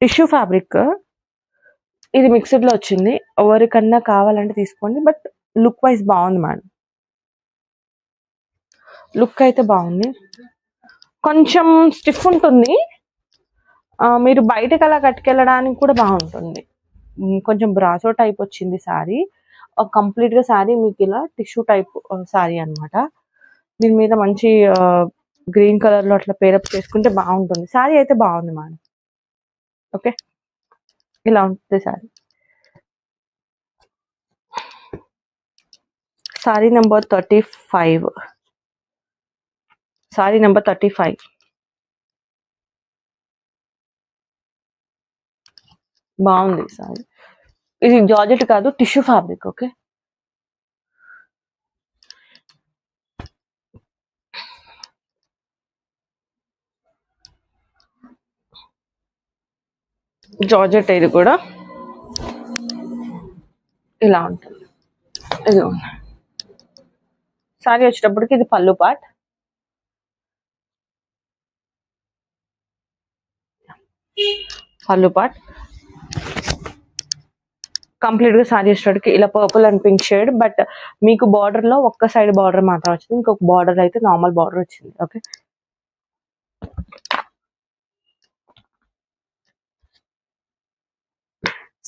టిష్యూ ఫ్యాబ్రిక్. ఇది మిక్స్డ్ లో వచ్చింది. ఎవరికన్నా కావాలంటే తీసుకోండి. బట్ లుక్ వైజ్ బాగుంది మేడం, లుక్ అయితే బాగుంది. కొంచెం స్టిఫ్ ఉంటుంది, మీరు బయటకు అలా కట్టుకెళ్ళడానికి కూడా బాగుంటుంది. కొంచెం బ్రాసో టైప్ వచ్చింది శారీ. కంప్లీట్ గా శారీ మీకు ఇలా టిష్యూ టైప్ శారీ అన్నమాట. దీని మీద మంచి గ్రీన్ కలర్ లో అట్లా పేరప్ చేసుకుంటే బాగుంటుంది. శారీ అయితే బాగుంది మేడం. ఓకే, ఇలా ఉంటుంది శారీ. శారీ నెంబర్ 35. శారీ నెంబర్ 35. బాగుంది శారీ. ఇది జార్జెట్ కాదు, టిష్యూ ఫ్యాబ్రిక్. Okay, georgette. ఇది కూడా ఇలా ఉంటుంది. ఇది శారీ వచ్చేటప్పటికి ఇది పళ్ళు పార్ట్. పళ్ళు పార్ట్ కంప్లీట్ గా శారీ వచ్చేటప్పటికి ఇలా purple and pink shade. But మీకు బార్డర్ లో ఒక్క సైడ్ బార్డర్ మాత్రం వచ్చింది, ఇంకొక బార్డర్ అయితే నార్మల్ బార్డర్ వచ్చింది. Okay,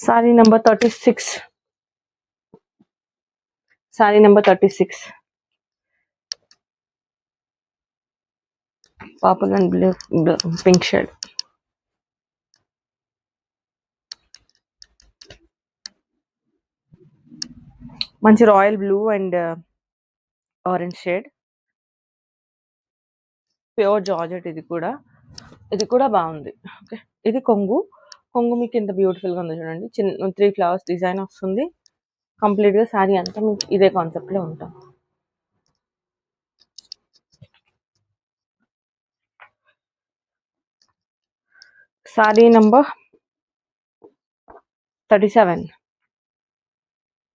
sari number 36. Sari number 36. Purple and blue pink shade. మంచి royal blue and orange shade. Pure georgette. ఇది కూడా బాగుంది. ఓకే, ఇది కొంగు. కొంగు మీకు ఎంత బ్యూటిఫుల్ గా ఉందో చూడండి. చిన్న 3 ఫ్లవర్స్ డిజైన్ వస్తుంది. కంప్లీట్ గా శారీ అంతా మీకు ఇదే కాన్సెప్ట్ లో ఉంటాం. Sari number 37.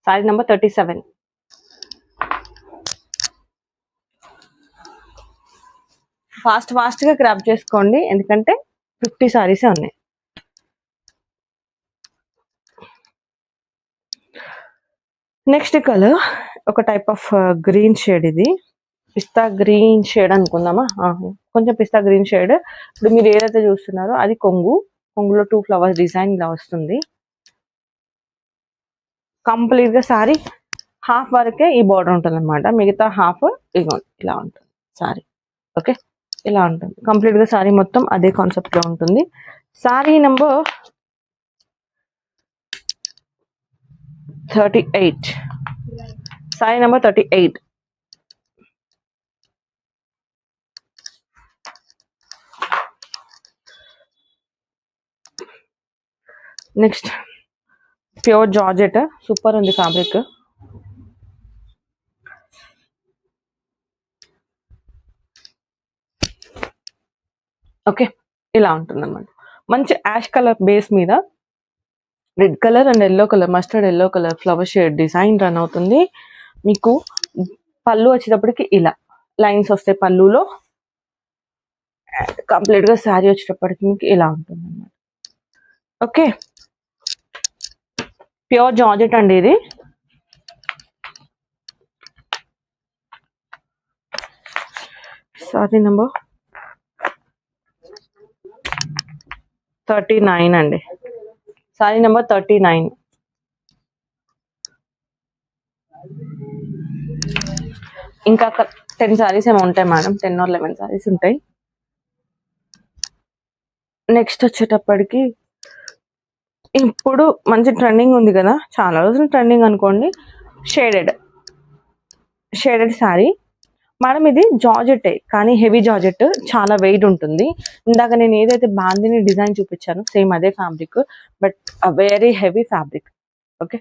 Sari number 37. Fast గా గ్రాబ్ చేసుకోండి, ఎందుకంటే 50 సారీసే ఉన్నాయి. నెక్స్ట్ కలర్ ఒక టైప్ ఆఫ్ గ్రీన్ షేడ్. ఇది పిస్తా గ్రీన్ షేడ్ అనుకుందామా, కొంచెం పిస్తా గ్రీన్ షేడ్. ఇప్పుడు మీరు ఏదైతే చూస్తున్నారో అది కొంగులో 2 ఫ్లవర్స్ డిజైన్ ఇలా వస్తుంది. కంప్లీట్ గా సారీ హాఫ్ వరకే ఈ బార్డర్ ఉంటుంది అనమాట, మిగతా హాఫ్ ఇలా ఉంటుంది సారీ. ఓకే, ఇలా ఉంటుంది కంప్లీట్ గా సారీ మొత్తం అదే కాన్సెప్ట్ లో ఉంటుంది. Sorry number 38. Sorry number 38. Next pure georgette, super ఉంది ఫ్యాబ్రిక్. ఓకే, ఇలా ఉంటుంది అన్నమాట. మంచి యాష్ కలర్ బేస్ మీద red colour and yellow colour, mustard yellow colour flower shade design run అవుతుంది. మీకు పళ్ళు వచ్చేటప్పటికి ఇలా లైన్స్ వస్తాయి పళ్ళులో. కంప్లీట్ గా శారీ వచ్చేటప్పటికి మీకు ఇలా ఉంటుంది అన్నమాట. ఓకే, ప్యూర్ జార్జెట్ అండి ఇది. సారీ నెంబర్ 39 అండి. Sorry number 39. ఇంకా 10 సారీస్ ఏమో ఉంటాయి మేడం, 10 or 11 సారీస్ ఉంటాయి. నెక్స్ట్ వచ్చేటప్పటికి ఇప్పుడు మంచి ట్రెండింగ్ ఉంది కదా, చాలా రోజులు ట్రెండింగ్ అనుకోండి, షేడెడ్ సారీ మేడం. ఇది జార్జెట్ కానీ హెవీ జార్జెట్, చాలా వెయిట్ ఉంటుంది. ఇందాక నేను ఏదైతే బాందిని డిజైన్ చూపించాను సేమ్ అదే fabric, but very heavy fabric. Okay,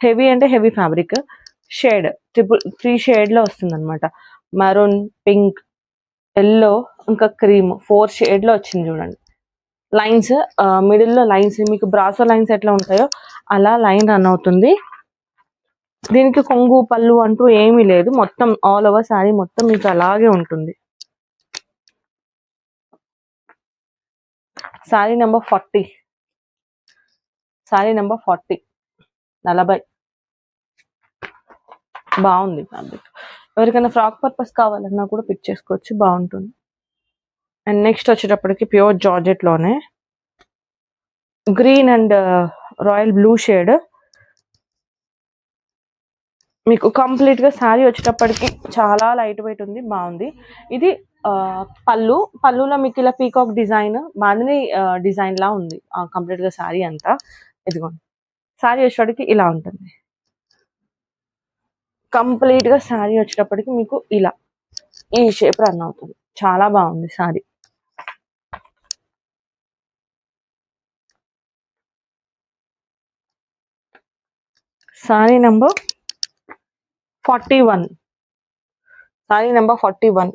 heavy అంటే హెవీ ఫ్యాబ్రిక్. షేడ్ 3 షేడ్ లో వస్తుంది అనమాట. మరూన్, పింక్, ఎల్లో, ఇంకా క్రీమ్ 4 షేడ్ లో వచ్చింది చూడండి. లైన్స్ మిడిల్ లో లైన్స్, మీకు బ్రాసో లైన్స్ ఎట్లా ఉంటాయో అలా లైన్ రన్ అవుతుంది. దీనికి కొంగు పళ్ళు అంటూ ఏమీ లేదు, మొత్తం ఆల్ ఓవర్ శారీ మొత్తం మీకు అలాగే ఉంటుంది. శారీ నెంబర్ 40. శారీ నెంబర్ 40, 40. బాగుంది ఫ్యాబ్రిక్. ఎవరికైనా ఫ్రాక్ పర్పస్ కావాలన్నా కూడా పిక్ చేసుకోవచ్చు, బాగుంటుంది. అండ్ నెక్స్ట్ వచ్చేటప్పటికి ప్యూర్ జార్జెట్ లోనే green and royal blue shade. మీకు కంప్లీట్ గా శారీ వచ్చేటప్పటికి చాలా లైట్ వెయిట్ ఉంది, బాగుంది. ఇది పళ్ళులో మీకు ఇలా పీకాక్ డిజైన్ బాందిని డిజైన్ లా ఉంది కంప్లీట్ గా శారీ అంతా. ఇదిగోండి శారీ వచ్చేటప్పటికి ఇలా ఉంటుంది. కంప్లీట్ గా శారీ వచ్చేటప్పటికి మీకు ఇలా ఈ షేప్ రన్ అవుతుంది. చాలా బాగుంది sari. Sari number 41. Sari number 41.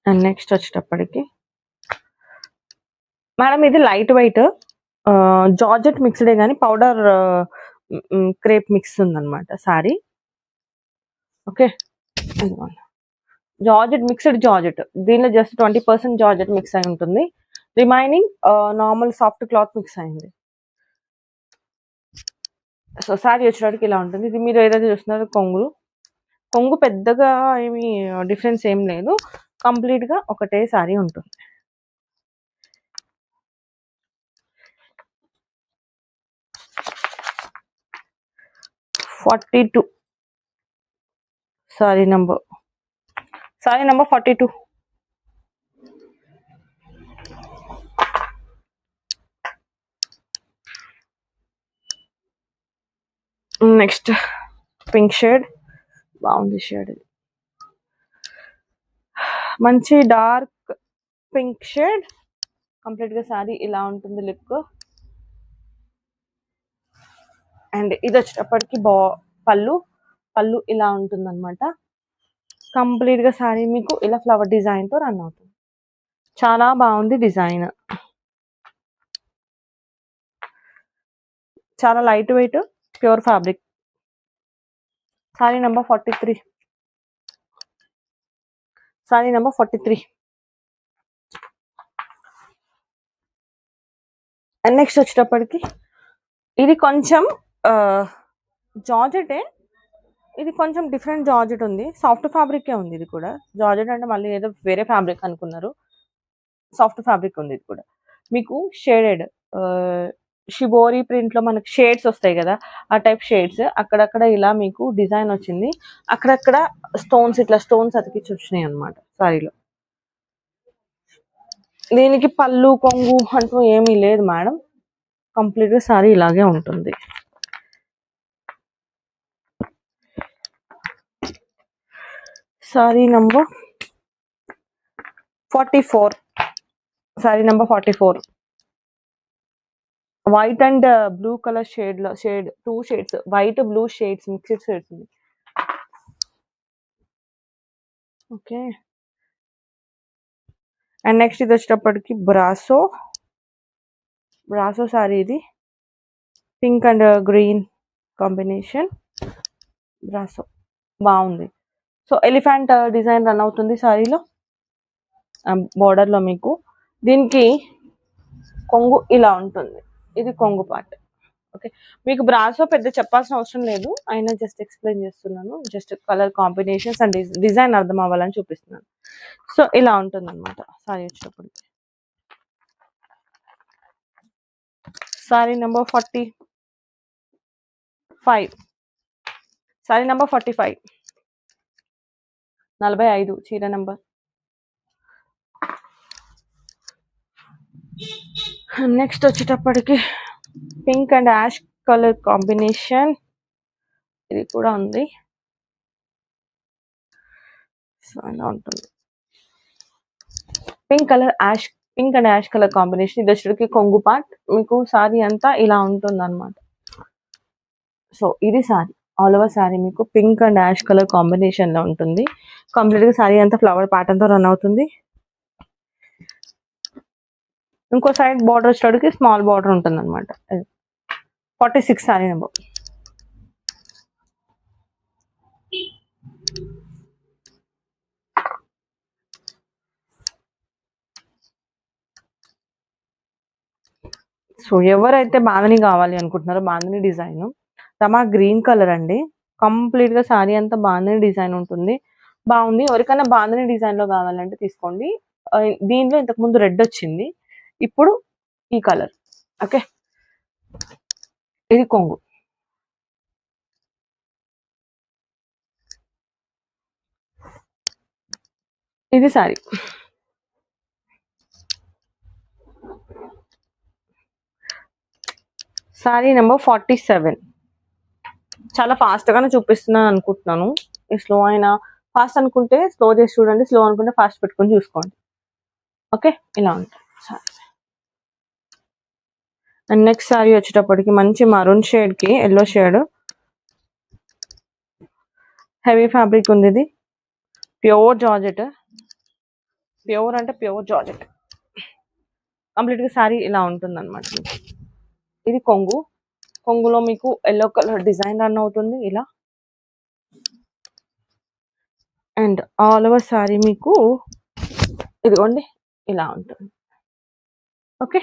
And next వచ్చేటప్పటికి మేడం ఇది లైట్ వెయిట్ జార్జెట్ మిక్స్డే కానీ పౌడర్ క్రేప్ మిక్స్ ఉందన్నమాట sari. Okay, georgette mixed georgette, దీనిలో జస్ట్ 20% జార్జెట్ మిక్స్ అయి ఉంటుంది, remaining normal soft cloth mix అయింది. సో శారీ వచ్చేటప్పటికి ఇలా ఉంటుంది. ఇది మీరు ఏదైతే చూస్తున్నారో కొంగు పెద్దగా ఏమి డిఫరెన్స్ ఏం లేదు, కంప్లీట్ గా ఒకటే శారీ ఉంటుంది. Sari number 42. Next pink shade, బాగుంది షేడ్, మంచి డార్క్ పింక్ షేడ్. కంప్లీట్ గా శారీ ఇలా ఉంటుంది లుక్. అండ్ ఇది వచ్చేటప్పటికి పళ్ళు ఇలా ఉంటుంది అనమాట. కంప్లీట్ గా శారీ మీకు ఇలా ఫ్లవర్ డిజైన్ తో రన్ అవుతుంది. చాలా బాగుంది డిజైన్, చాలా light weight pure fabric. Sari number 43. Sari number 43. And next వచ్చేటప్పటికి ఇది కొంచెం జార్జెటే, ఇది కొంచెం డిఫరెంట్ జార్జెట్ ఉంది, సాఫ్ట్ ఫ్యాబ్రికే ఉంది. ఇది కూడా జార్జెట్ అంటే మళ్ళీ ఏదో వేరే ఫ్యాబ్రిక్ అనుకున్నారు, సాఫ్ట్ ఫ్యాబ్రిక్ ఉంది. ఇది కూడా మీకు షేడెడ్ షిబోరి ప్రింట్ లో మనకి షేడ్స్ వస్తాయి కదా, ఆ టైప్ షేడ్స్. అక్కడక్కడ ఇలా మీకు డిజైన్ వచ్చింది, అక్కడక్కడ స్టోన్స్, ఇట్లా స్టోన్స్ అతికిచ్చి వచ్చినాయి అనమాట సారీలో. దీనికి పళ్ళు కొంగు అంటూ ఏమీ లేదు మేడం, కంప్లీట్ గా సారీ ఇలాగే ఉంటుంది. Sari number 44. Sari number 44. White and blue colour shade లో, shade 2 shades, white blue shades, mixed shades ఉంది. ఓకే, అండ్ నెక్స్ట్ ఇది వచ్చేటప్పటికి బ్రాసో సారీ. ఇది పింక్ అండ్ గ్రీన్ కాంబినేషన్ బ్రాసో, బాగుంది. సో ఎలిఫెంట్ డిజైన్ రన్ అవుతుంది సారీలో, బోర్డర్ లో మీకు. దీనికి కొంగు ఇలా ఉంటుంది, ఇది కొంగు పార్ట్. ఓకే, మీకు బ్రాసో పెద్ద చెప్పాల్సిన అవసరం లేదు, అయినా జస్ట్ ఎక్స్ప్లెయిన్ చేస్తున్నాను, just colour combinations and design అర్థం అవ్వాలని చూపిస్తున్నాను. సో ఇలా ఉంటుంది అనమాట సారీ వచ్చినప్పుడు. Sorry number 45. సారీ నెంబర్ 45, 45 చీర నెంబర్. నెక్స్ట్ వచ్చేటప్పటికి pink and ash colour combination, ఇది కూడా ఉంది. సో ఇలా ఉంటుంది, pink and ash colour combination. ఇది వచ్చేటికి కొంగు పార్ట్, మీకు సారీ అంతా ఇలా ఉంటుంది అనమాట. సో ఇది సారీ, ఆల్ ఓవర్ సారీ మీకు pink and ash colour combination లో ఉంటుంది. కంప్లీట్ గా సారీ అంతా ఫ్లవర్ ప్యాటర్న్ తో రన్ అవుతుంది. ఇంకో సైడ్ బార్డర్ వచ్చేటికి స్మాల్ బార్డర్ ఉంటుంది అనమాట. 46 సారీ నెంబర్. సో ఎవరైతే బాందిని కావాలి అనుకుంటున్నారో, బాందిని డిజైన్ రమా గ్రీన్ కలర్ అండి, కంప్లీట్ గా సారీ అంతా బాందిని డిజైన్ ఉంటుంది, బాగుంది. ఎవరికైనా బాందిని డిజైన్ లో కావాలంటే తీసుకోండి. దీంట్లో ఇంతకు ముందు రెడ్ వచ్చింది, ఇప్పుడు ఈ కలర్ ఓకే, ఇది కొంగు. ఇది సారీ. Sorry number 47. చాలా ఫాస్ట్ గానే చూపిస్తున్నాను అనుకుంటున్నాను. స్లో అయినా ఫాస్ట్ అనుకుంటే స్లో చేసి చూడండి, స్లో అనుకుంటే ఫాస్ట్ పెట్టుకొని చూసుకోండి. ఓకే, ఇలా ఉంటుంది సారీ. అండ్ నెక్స్ట్ సారీ వచ్చేటప్పటికి మంచి మరూన్ షేడ్ కి ఎల్లో షేడ్, హెవీ ఫ్యాబ్రిక్ ఉంది. ఇది ప్యూర్ జార్జెట్, ప్యూర్ అంటే ప్యూర్ జార్జెట్. కంప్లీట్ గా సారీ ఇలా ఉంటుంది అనమాట. ఇది కొంగు. కొంగులో మీకు ఎల్లో కలర్ డిజైన్ రన్ అవుతుంది ఇలా. అండ్ ఆల్ ఓవర్ సారీ మీకు ఇదిగోండి ఇలా ఉంటుంది. Okay,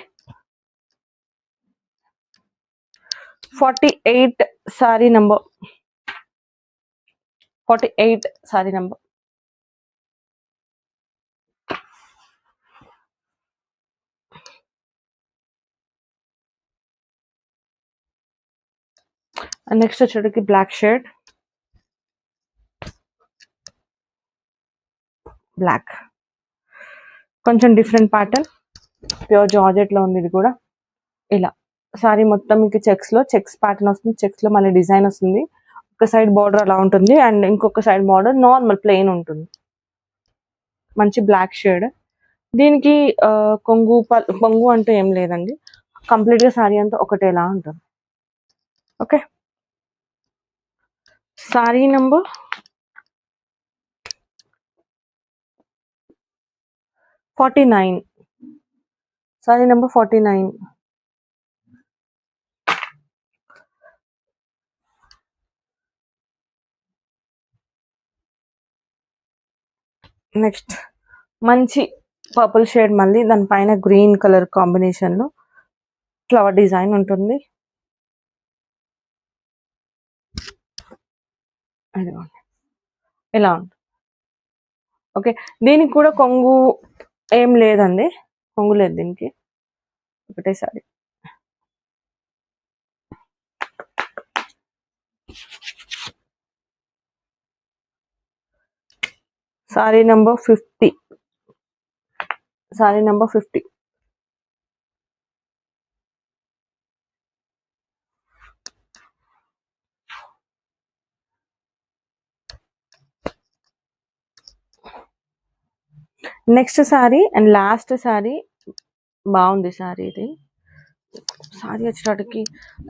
48 sari number. 48 sari number. Next వచ్చేటికి బ్లాక్ షేడ్, బ్లాక్ కొంచెం డిఫరెంట్ ప్యాటర్న్, ప్యూర్ జార్జెట్ లో ఉంది ఇది కూడా. ఇలా సారీ మొత్తం మీకు చెక్స్ లో చెక్స్ ప్యాటర్న్ వస్తుంది, చెక్స్ లో మళ్ళీ డిజైన్ వస్తుంది. ఒక సైడ్ బార్డర్ అలా ఉంటుంది అండ్ ఇంకొక సైడ్ బార్డర్ నార్మల్ ప్లెయిన్ ఉంటుంది. మంచి బ్లాక్ షేడ్. దీనికి కొంగు అంటూ ఏం లేదండి, కంప్లీట్ గా సారీ అంతా ఒకటేలా ఉంటుంది. Okay, sari number 49. Sorry number 49. Next మంచి పర్పుల్ షేడ్, మళ్ళీ దానిపైన గ్రీన్ కలర్ కాంబినేషన్ లో ఫ్లవర్ డిజైన్ ఉంటుంది. ఇలా ఉంటుంది. ఓకే, దీనికి కూడా కొంగు ఏం లేదండి, కొంగు లేదు దీనికి, ఒకటేసారి. Sorry number 50. Sorry number 50. Next sorry and last sorry. బాగుంది సారీ. ఇది సారీ వచ్చేటప్పటికి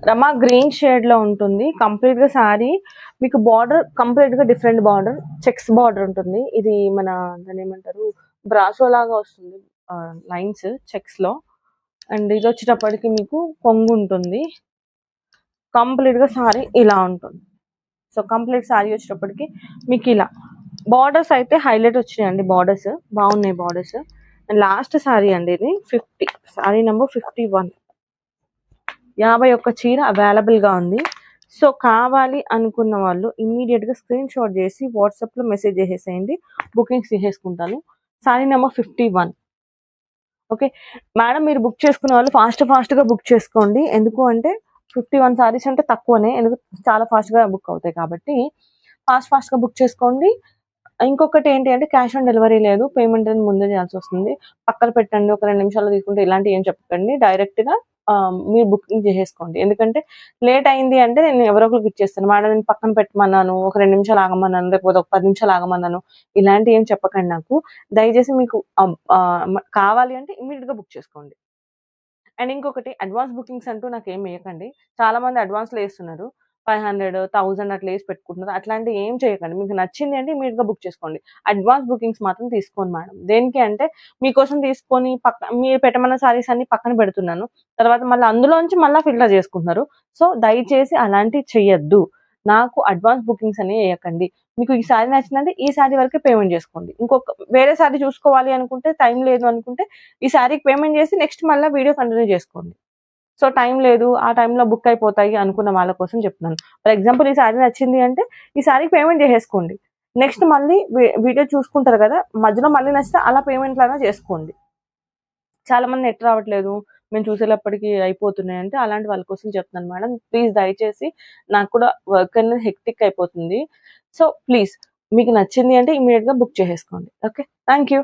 రమా గ్రీన్ షేడ్ లో ఉంటుంది. కంప్లీట్ గా సారీ మీకు బార్డర్ కంప్లీట్ గా డిఫరెంట్ బార్డర్, చెక్స్ బార్డర్ ఉంటుంది. ఇది మన దాని ఏమంటారు, బ్రాసో లాగా వస్తుంది లైన్స్ చెక్స్ లో. అండ్ ఇది వచ్చేటప్పటికి మీకు కొంగు ఉంటుంది. కంప్లీట్ గా సారీ ఇలా ఉంటుంది. సో కంప్లీట్ సారీ వచ్చేటప్పటికి మీకు ఇలా బార్డర్స్ అయితే హైలైట్ వచ్చినాయండి, బార్డర్స్ బాగున్నాయి బార్డర్స్. అండ్ లాస్ట్ సారీ అండి ఇది 50. Sorry number 51. 51 చీర అవైలబుల్ గా ఉంది. సో కావాలి అనుకున్న వాళ్ళు ఇమ్మీడియట్ గా స్క్రీన్ షాట్ చేసి వాట్సాప్ లో మెసేజ్ చేసేసేయండి, బుకింగ్స్ చేసేసుకుంటాను. సారీ నెంబర్ 51. ఓకే మేడం, మీరు బుక్ చేసుకున్న వాళ్ళు ఫాస్ట్ గా బుక్ చేసుకోండి. ఎందుకు అంటే 51 సారీస్ అంటే తక్కువనే, ఎందుకు చాలా ఫాస్ట్ గా బుక్ అవుతాయి కాబట్టి ఫాస్ట్ గా బుక్ చేసుకోండి. ఇంకొకటి ఏంటి అంటే క్యాష్ ఆన్ డెలివరీ లేదు, పేమెంట్ అనేది ముందే చేయాల్సి వస్తుంది. పక్కన పెట్టండి, ఒక 2 నిమిషాల్లో తీసుకుంటే ఇలాంటి ఏం చెప్పకండి, డైరెక్ట్ గా మీరు బుకింగ్ చేసేసుకోండి. ఎందుకంటే లేట్ అయింది అంటే నేను ఎవరో ఒకరికి ఇచ్చేస్తాను, మేడం నేను పక్కన పెట్టమన్నాను, ఒక 2 నిమిషాలు ఆగమన్నాను, లేకపోతే ఒక 10 నిమిషాలు ఆగమన్నాను, ఇలాంటి ఏం చెప్పకండి నాకు. దయచేసి మీకు కావాలి అంటే ఇమీడియట్ గా బుక్ చేసుకోండి. అండ్ ఇంకొకటి అడ్వాన్స్ బుకింగ్స్ అంటూ నాకు ఏం వేయకండి. చాలా మంది అడ్వాన్స్‌లో ఏస్తున్నారు. 500, 1000 అట్లా ఏసి పెట్టుకుంటున్నారు. అట్లాంటివి ఏం చేయకండి. మీకు నచ్చింది అంటే ఇమ్మీడియేట్‌గా బుక్ చేసుకోండి. అడ్వాన్స్ బుకింగ్స్ మాత్రం తీసుకోను మేడం. దేనికి అంటే మీకోసం తీసుకొని మీరు పెట్టమన్న సారీస్ అన్ని పక్కన పెడుతున్నాను. తర్వాత మళ్ళీ అందులోంచి మళ్ళా ఫిల్టర్ చేసుకుంటున్నారు. సో, దయచేసి అలాంటివి చెయ్యొద్దు. నాకు అడ్వాన్స్ బుకింగ్స్ అనేవి ఎయకండి. మీకు ఈ సారీ నచ్చిందంటే ఈ సారీ వరకే పేమెంట్ చేసుకోండి. వేరే సారీ చూసుకోవాలి అనుకుంటే, టైం లేదు అనుకుంటే ఈ సారీకి పేమెంట్ చేసి నెక్స్ట్ మళ్ళా వీడియో కంటిన్యూ చేసుకోండి. సో టైం లేదు, ఆ టైంలో బుక్ అయిపోతాయి అనుకున్న వాళ్ళ కోసం చెప్తున్నాను. ఫర్ ఎగ్జాంపుల్ ఈ సారీ నచ్చింది అంటే ఈ సారీకి పేమెంట్ చేసేసుకోండి. నెక్స్ట్ మళ్ళీ వీడియో చూసుకుంటారు కదా, మధ్యలో మళ్ళీ నచ్చితే అలా పేమెంట్ లాగా చేసుకోండి. చాలా మంది నెట్ రావట్లేదు, మేము చూసేటప్పటికి అయిపోతున్నాయి అంటే అలాంటి వాళ్ళ కోసం చెప్తున్నాను మేడం. ప్లీజ్ దయచేసి, నాకు కూడా వర్క్ అనేది హెక్టిక్ అయిపోతుంది. సో ప్లీజ్ మీకు నచ్చింది అంటే ఇమీడియట్ గా బుక్ చేసేసుకోండి. Okay, thank you.